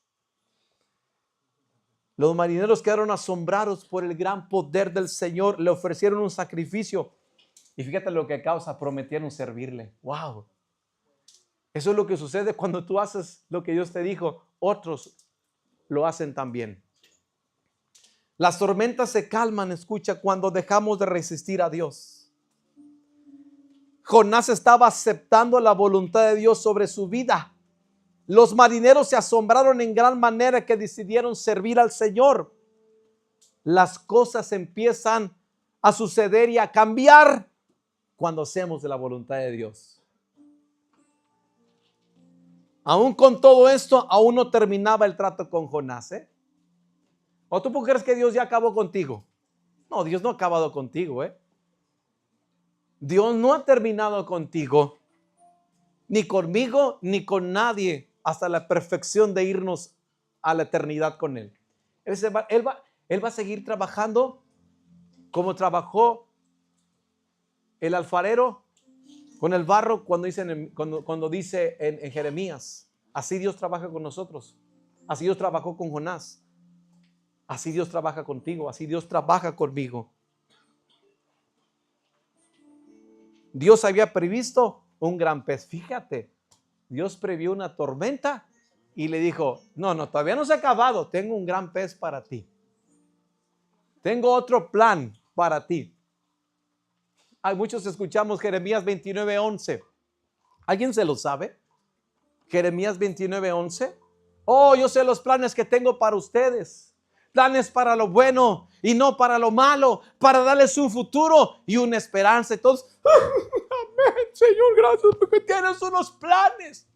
Los marineros quedaron asombrados por el gran poder del Señor, le ofrecieron un sacrificio y fíjate lo que causa, prometieron servirle. Wow. Eso es lo que sucede cuando tú haces lo que Dios te dijo, otros lo hacen también. Las tormentas se calman, escucha, cuando dejamos de resistir a Dios. Jonás estaba aceptando la voluntad de Dios sobre su vida. Los marineros se asombraron en gran manera que decidieron servir al Señor. Las cosas empiezan a suceder y a cambiar cuando hacemos de la voluntad de Dios. Aún con todo esto, aún no terminaba el trato con Jonás, ¿O tú crees que Dios ya acabó contigo? No, Dios no ha acabado contigo, Dios no ha terminado contigo, ni conmigo, ni con nadie, hasta la perfección de irnos a la eternidad con Él. Él va a seguir trabajando como trabajó el alfarero con el barro cuando dice en Jeremías. Así Dios trabaja con nosotros. Así Dios trabajó con Jonás. Así Dios trabaja contigo. Así Dios trabaja conmigo. Dios había previsto un gran pez. Fíjate, Dios previó una tormenta y le dijo, no, todavía no se ha acabado. Tengo un gran pez para ti. Tengo otro plan para ti. Hay muchos escuchamos Jeremías 29:11. ¿Alguien se lo sabe? Jeremías 29:11. Oh, yo sé los planes que tengo para ustedes. Planes para lo bueno y no para lo malo, para darles un futuro y una esperanza. Entonces, amén, Señor, gracias porque tienes unos planes.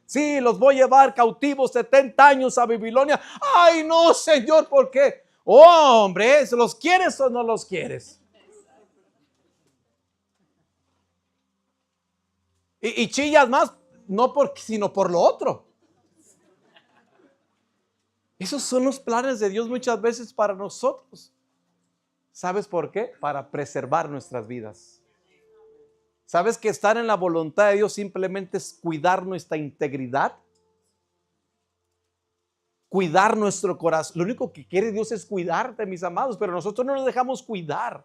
Sí, los voy a llevar cautivos 70 años a Babilonia. Ay, no, Señor, ¿por qué? Oh, hombre, ¿los quieres o no los quieres? Y chillas más, no sino por lo otro. Esos son los planes de Dios muchas veces para nosotros. ¿Sabes por qué? Para preservar nuestras vidas. ¿Sabes que estar en la voluntad de Dios simplemente es cuidar nuestra integridad? Cuidar nuestro corazón. Lo único que quiere Dios es cuidarte, mis amados, pero nosotros no nos dejamos cuidar.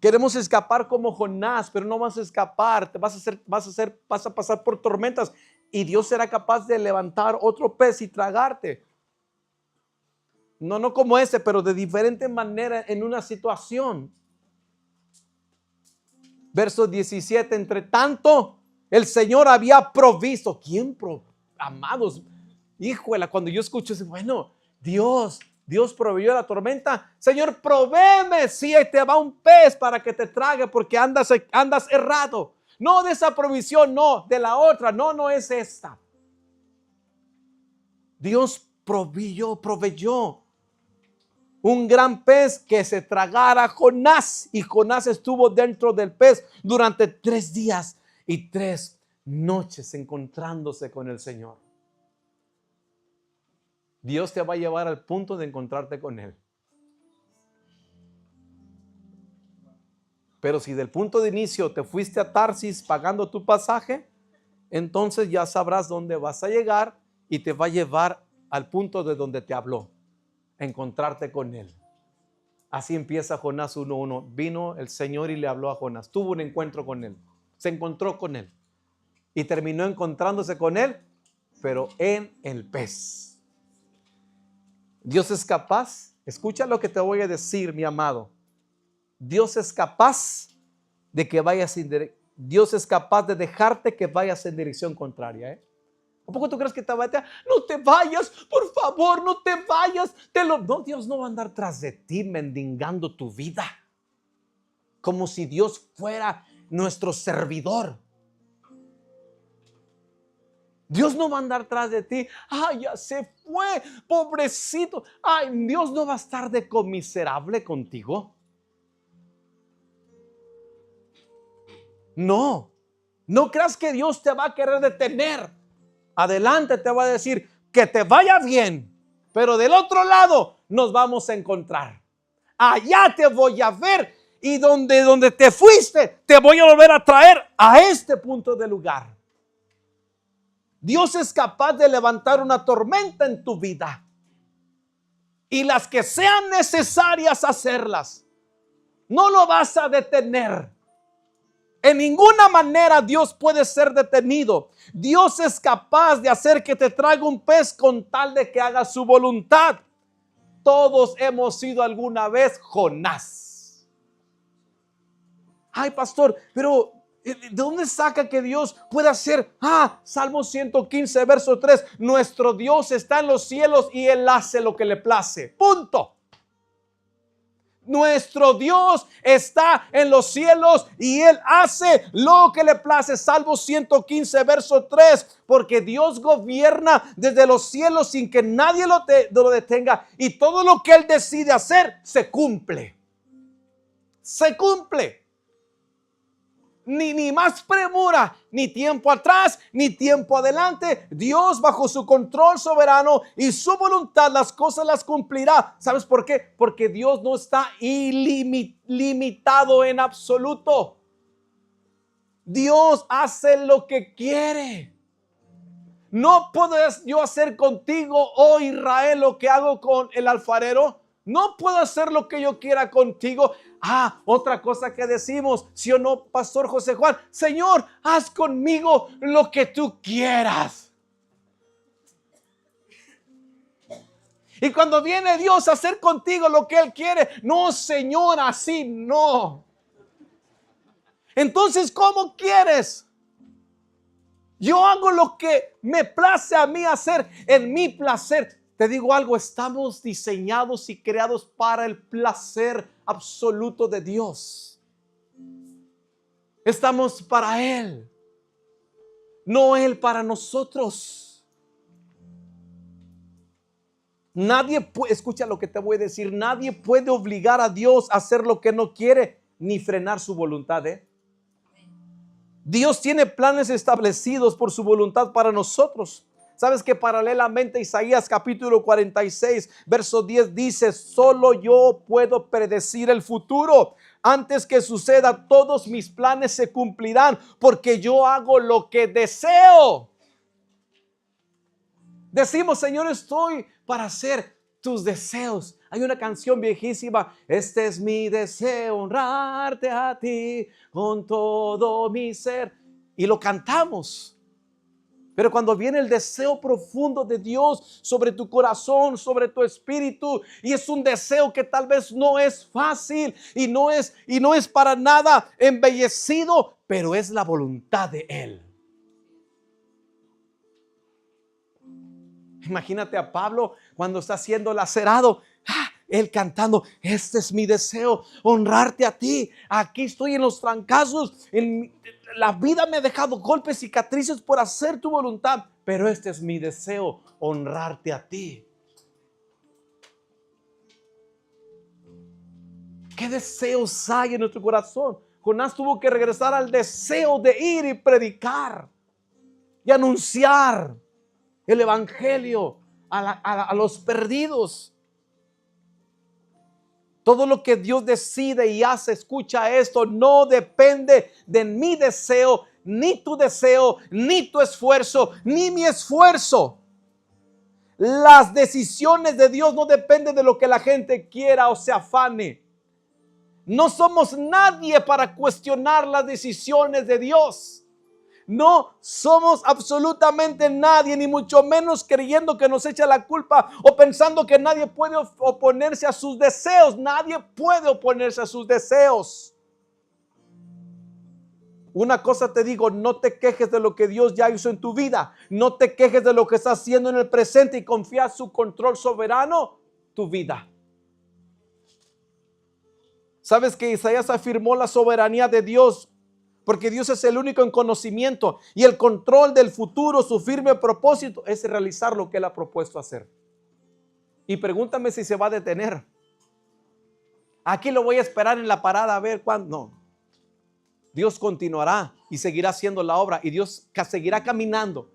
Queremos escapar como Jonás, pero no vas a escapar. Vas a pasar por tormentas y Dios será capaz de levantar otro pez y tragarte. No como ese, pero de diferente manera en una situación. Verso 17, entre tanto, el Señor había provisto. ¿Quién amados? Híjole, cuando yo escucho eso, bueno, Dios proveyó la tormenta. Señor, provéeme si te va un pez para que te trague porque andas errado. No de esa provisión, no, de la otra, no es esta. Dios proveyó un gran pez que se tragara a Jonás, y Jonás estuvo dentro del pez durante 3 días y 3 noches encontrándose con el Señor. Dios te va a llevar al punto de encontrarte con Él. Pero si del punto de inicio te fuiste a Tarsis pagando tu pasaje, entonces ya sabrás dónde vas a llegar y te va a llevar al punto de donde te habló, encontrarte con Él. Así empieza Jonás 1:1. Vino el Señor y le habló a Jonás. Tuvo un encuentro con Él. Se encontró con Él. Y terminó encontrándose con Él, pero en el pez. Dios es capaz. Escucha lo que te voy a decir, mi amado. Dios es capaz de que vayas Dios es capaz de dejarte que vayas en dirección contraria. ¿A poco tú crees que te va a decir, no te vayas, por favor, no te vayas? No, Dios no va a andar tras de ti mendigando tu vida. Como si Dios fuera nuestro servidor. Dios no va a andar tras de ti. Ay, ya se fue, pobrecito. Ay, Dios no va a estar de conmiserable contigo. No creas que Dios te va a querer detener. Adelante te va a decir que te vaya bien, pero del otro lado nos vamos a encontrar. Allá te voy a ver y donde te fuiste te voy a volver a traer a este punto de lugar. Dios es capaz de levantar una tormenta en tu vida y las que sean necesarias hacerlas. No lo vas a detener. En ninguna manera Dios puede ser detenido. Dios es capaz de hacer que te traiga un pez con tal de que haga su voluntad. Todos hemos sido alguna vez Jonás. Ay, pastor, pero ¿de dónde saca que Dios puede hacer? Salmo 115, verso 3. Nuestro Dios está en los cielos y Él hace lo que le place. Punto. Nuestro Dios está en los cielos y Él hace lo que le place. Salmo 115, verso 3. Porque Dios gobierna desde los cielos sin que nadie lo detenga. Y todo lo que Él decide hacer se cumple. Se cumple. Ni más premura, ni tiempo atrás, ni tiempo adelante. Dios, bajo su control soberano y su voluntad, las cosas las cumplirá. ¿Sabes por qué? Porque Dios no está ilimitado en absoluto. Dios hace lo que quiere. No puedo yo hacer contigo, oh Israel, lo que hago con el alfarero. No puedo hacer lo que yo quiera contigo. Otra cosa que decimos, ¿sí o no, Pastor José Juan? Señor, haz conmigo lo que tú quieras. Y cuando viene Dios a hacer contigo lo que Él quiere, no, Señor, así no. Entonces, ¿cómo quieres? Yo hago lo que me place a mí hacer en mi placer. Te digo algo, estamos diseñados y creados para el placer absoluto de Dios. Estamos para Él, no Él para nosotros. Nadie puede, escucha lo que te voy a decir, nadie puede obligar a Dios a hacer lo que no quiere, ni frenar su voluntad, Dios tiene planes establecidos por su voluntad para nosotros. Sabes que paralelamente Isaías capítulo 46 verso 10 dice: solo yo puedo predecir el futuro. Antes que suceda, todos mis planes se cumplirán, porque yo hago lo que deseo. Decimos: Señor, estoy para hacer tus deseos. Hay una canción viejísima: este es mi deseo, honrarte a ti con todo mi ser. Y lo cantamos. Pero cuando viene el deseo profundo de Dios sobre tu corazón, sobre tu espíritu, y es un deseo que tal vez no es fácil y no es para nada embellecido, pero es la voluntad de Él. Imagínate a Pablo cuando está siendo lacerado, él cantando: este es mi deseo, honrarte a ti. Aquí estoy en los trancazos, la vida me ha dejado golpes, cicatrices por hacer tu voluntad, pero este es mi deseo, honrarte a ti. ¿Qué deseos hay en nuestro corazón? Jonás tuvo que regresar al deseo de ir y predicar y anunciar el evangelio a los perdidos. Todo lo que Dios decide y hace, escucha esto, no depende de mi deseo, ni tu deseo, ni tu esfuerzo, ni mi esfuerzo. Las decisiones de Dios no dependen de lo que la gente quiera o se afane. No somos nadie para cuestionar las decisiones de Dios. No somos absolutamente nadie, ni mucho menos creyendo que nos echa la culpa o pensando que nadie puede oponerse a sus deseos. Nadie puede oponerse a sus deseos. Una cosa te digo: no te quejes de lo que Dios ya hizo en tu vida. No te quejes de lo que está haciendo en el presente y confía en su control soberano tu vida. ¿Sabes que Isaías afirmó la soberanía de Dios? Porque Dios es el único en conocimiento y el control del futuro. Su firme propósito es realizar lo que Él ha propuesto hacer. Y pregúntame si se va a detener. Aquí lo voy a esperar en la parada a ver cuándo. No. Dios continuará y seguirá haciendo la obra, y Dios seguirá caminando.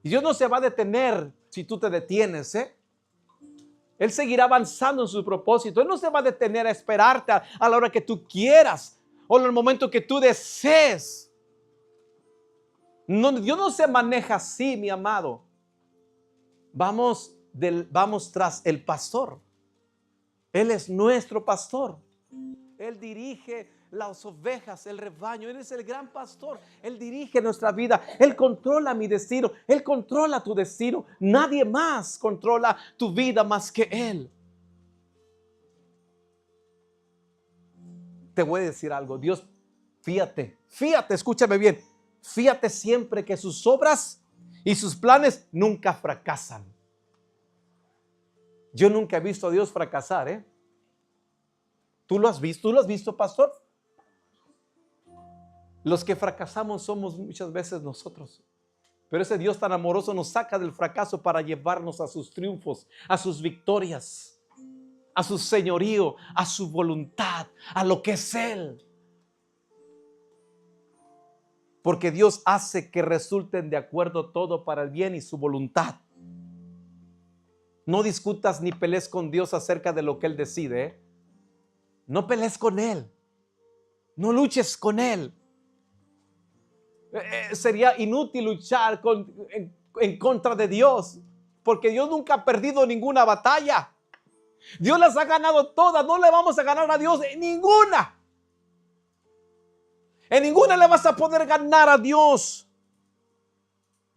Y Dios no se va a detener si tú te detienes, Él seguirá avanzando en su propósito. Él no se va a detener a esperarte a la hora que tú quieras o en el momento que tú desees. No, Dios no se maneja así, mi amado. Vamos tras el pastor. Él es nuestro pastor. Él dirige las ovejas, el rebaño. Él es el gran pastor. Él dirige nuestra vida. Él controla mi destino. Él controla tu destino. Nadie más controla tu vida más que Él. Te voy a decir algo. Dios, fíjate, escúchame bien. Fíjate siempre que sus obras y sus planes nunca fracasan. Yo nunca he visto a Dios fracasar, ¿Tú lo has visto? ¿Tú lo has visto, pastor? Los que fracasamos somos muchas veces nosotros. Pero ese Dios tan amoroso nos saca del fracaso para llevarnos a sus triunfos, a sus victorias, a su señorío, a su voluntad, a lo que es Él. Porque Dios hace que resulten de acuerdo todo para el bien y su voluntad. No discutas ni pelees con Dios acerca de lo que Él decide, No pelees con Él. No luches con Él. Sería inútil luchar en contra de Dios, porque Dios nunca ha perdido ninguna batalla. Dios las ha ganado todas. No le vamos a ganar a Dios en ninguna. En ninguna le vas a poder ganar a Dios.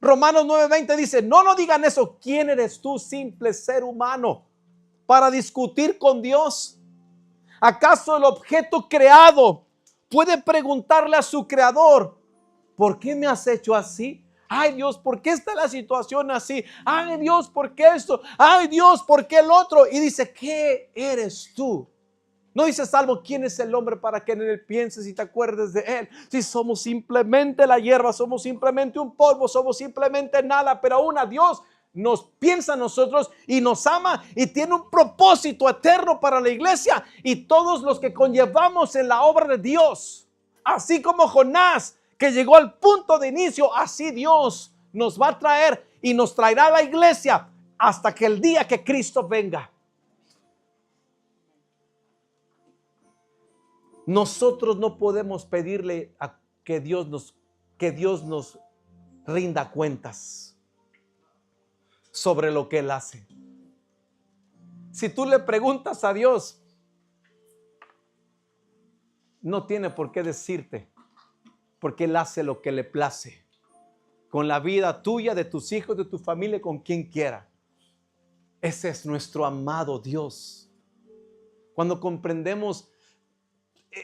Romanos 9:20 dice: no digan eso. ¿Quién eres tú, simple ser humano, para discutir con Dios? ¿Acaso el objeto creado puede preguntarle a su creador: ¿por qué me has hecho así? Ay Dios, ¿por qué está la situación así? Ay Dios, ¿por qué esto? Ay Dios, ¿por qué el otro? Y dice, ¿qué eres tú? No dice Salmo, ¿quién es el hombre para que en él pienses y te acuerdes de él? Si somos simplemente la hierba, somos simplemente un polvo, somos simplemente nada, pero aún a Dios nos piensa a nosotros y nos ama y tiene un propósito eterno para la iglesia y todos los que conllevamos en la obra de Dios. Así como Jonás, que llegó al punto de inicio, así Dios nos va a traer y nos traerá a la iglesia hasta que el día que Cristo venga. Nosotros no podemos pedirle a que Dios nos rinda cuentas sobre lo que Él hace. Si tú le preguntas a Dios, no tiene por qué decirte, porque Él hace lo que le place con la vida tuya, de tus hijos, de tu familia, con quien quiera. Ese es nuestro amado Dios. Cuando comprendemos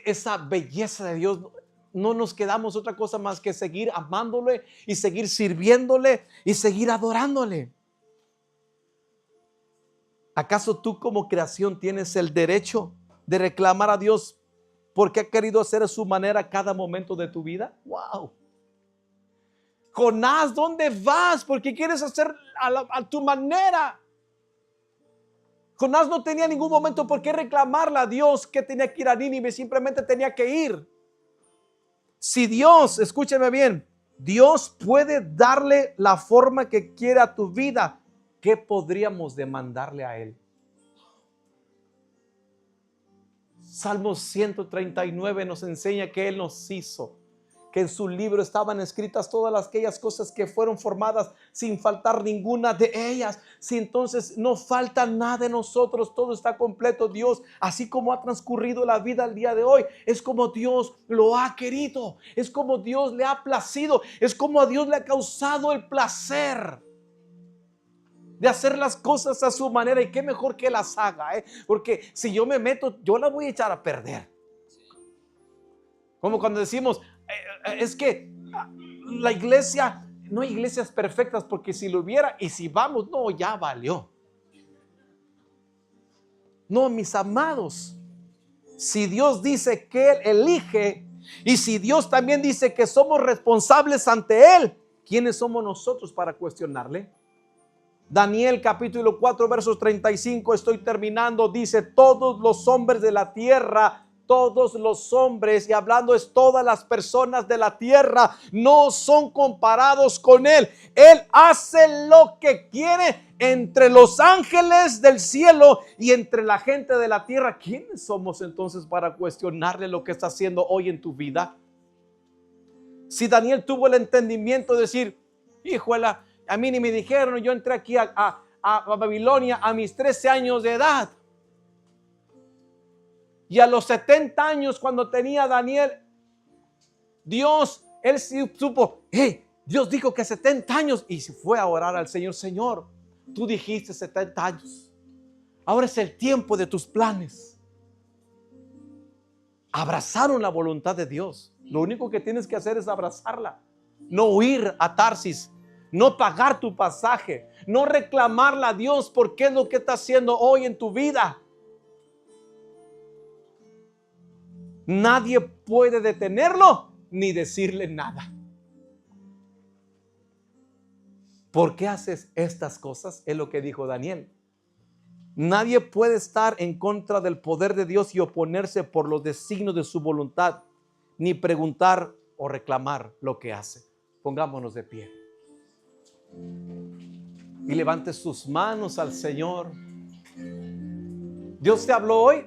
esa belleza de Dios, no nos quedamos otra cosa más que seguir amándole y seguir sirviéndole y seguir adorándole. ¿Acaso tú como creación tienes el derecho de reclamar a Dios porque ha querido hacer a su manera cada momento de tu vida? ¡Wow! Jonás, ¿dónde vas? Porque quieres hacer a tu manera. Jonás no tenía ningún momento por qué reclamarle a Dios que tenía que ir a Nínive, simplemente tenía que ir. Si Dios, escúcheme bien, Dios puede darle la forma que quiera a tu vida, ¿qué podríamos demandarle a Él? Salmo 139 nos enseña que Él nos hizo, que en su libro estaban escritas todas aquellas cosas que fueron formadas sin faltar ninguna de ellas. Si entonces no falta nada de nosotros, todo está completo. Dios, así como ha transcurrido la vida al día de hoy, es como Dios lo ha querido, es como Dios le ha placido, es como a Dios le ha causado el placer de hacer las cosas a su manera. Y qué mejor que las haga, porque si yo me meto, yo las voy a echar a perder. Como cuando decimos, es que la iglesia, no hay iglesias perfectas, porque si lo hubiera y si vamos, no, ya valió. No, mis amados, si Dios dice que Él elige y si Dios también dice que somos responsables ante Él, ¿quiénes somos nosotros para cuestionarle? Daniel capítulo 4 versos 35, estoy terminando, dice, todos los hombres de la tierra, todos los hombres, y hablando es todas las personas de la tierra, no son comparados con Él. Él hace lo que quiere entre los ángeles del cielo y entre la gente de la tierra. ¿Quiénes somos entonces para cuestionarle lo que está haciendo hoy en tu vida? Si Daniel tuvo el entendimiento de decir, híjola, a mí ni me dijeron, yo entré aquí a Babilonia a mis 13 años de edad. Y a los 70 años, cuando tenía Daniel, Dios, él supo, Dios dijo que 70 años. Y se fue a orar al Señor. Señor, tú dijiste 70 años. Ahora es el tiempo de tus planes. Abrazaron la voluntad de Dios. Lo único que tienes que hacer es abrazarla. No huir a Tarsis. No pagar tu pasaje, no reclamarle a Dios por qué es lo que está haciendo hoy en tu vida. Nadie puede detenerlo ni decirle nada. ¿Por qué haces estas cosas? Es lo que dijo Daniel. Nadie puede estar en contra del poder de Dios y oponerse por los designios de su voluntad, ni preguntar o reclamar lo que hace. Pongámonos de pie y levante sus manos al Señor. ¿Dios te habló hoy?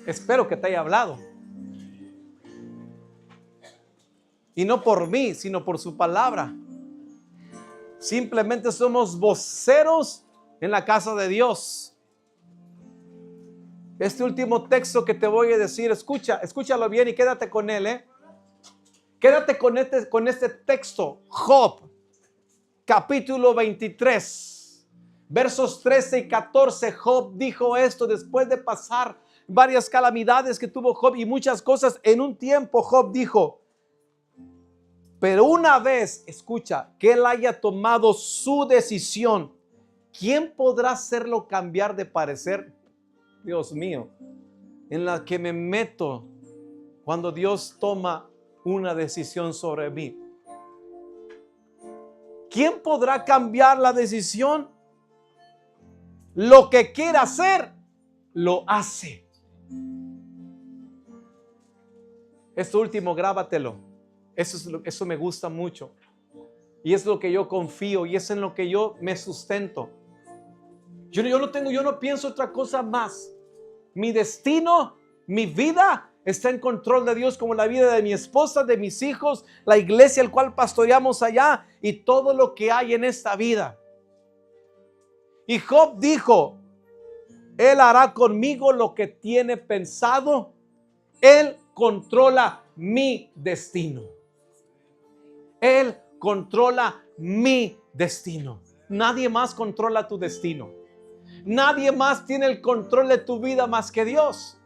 Espero que te haya hablado. Y no por mí, sino por su palabra. Simplemente somos voceros en la casa de Dios. Este último texto que te voy a decir, escúchalo bien y quédate con él, Quédate con este texto. Job, capítulo 23, versos 13 y 14. Job dijo esto después de pasar varias calamidades que tuvo Job y muchas cosas. En un tiempo Job dijo, Pero una vez, escucha, que él haya tomado su decisión, ¿quién podrá hacerlo cambiar de parecer? Dios mío, en la que me meto cuando Dios toma una decisión sobre mí. ¿Quién podrá cambiar la decisión? Lo que quiera hacer, lo hace. Esto último, grábatelo. Eso me gusta mucho. Y es lo que yo confío y es en lo que yo me sustento. Yo no pienso otra cosa más. Mi destino, mi vida está en control de Dios, como la vida de mi esposa, de mis hijos, la iglesia al cual pastoreamos allá y todo lo que hay en esta vida. Y Job dijo, Él hará conmigo lo que tiene pensado. Él controla mi destino. Él controla mi destino. Nadie más controla tu destino. Nadie más tiene el control de tu vida más que Dios.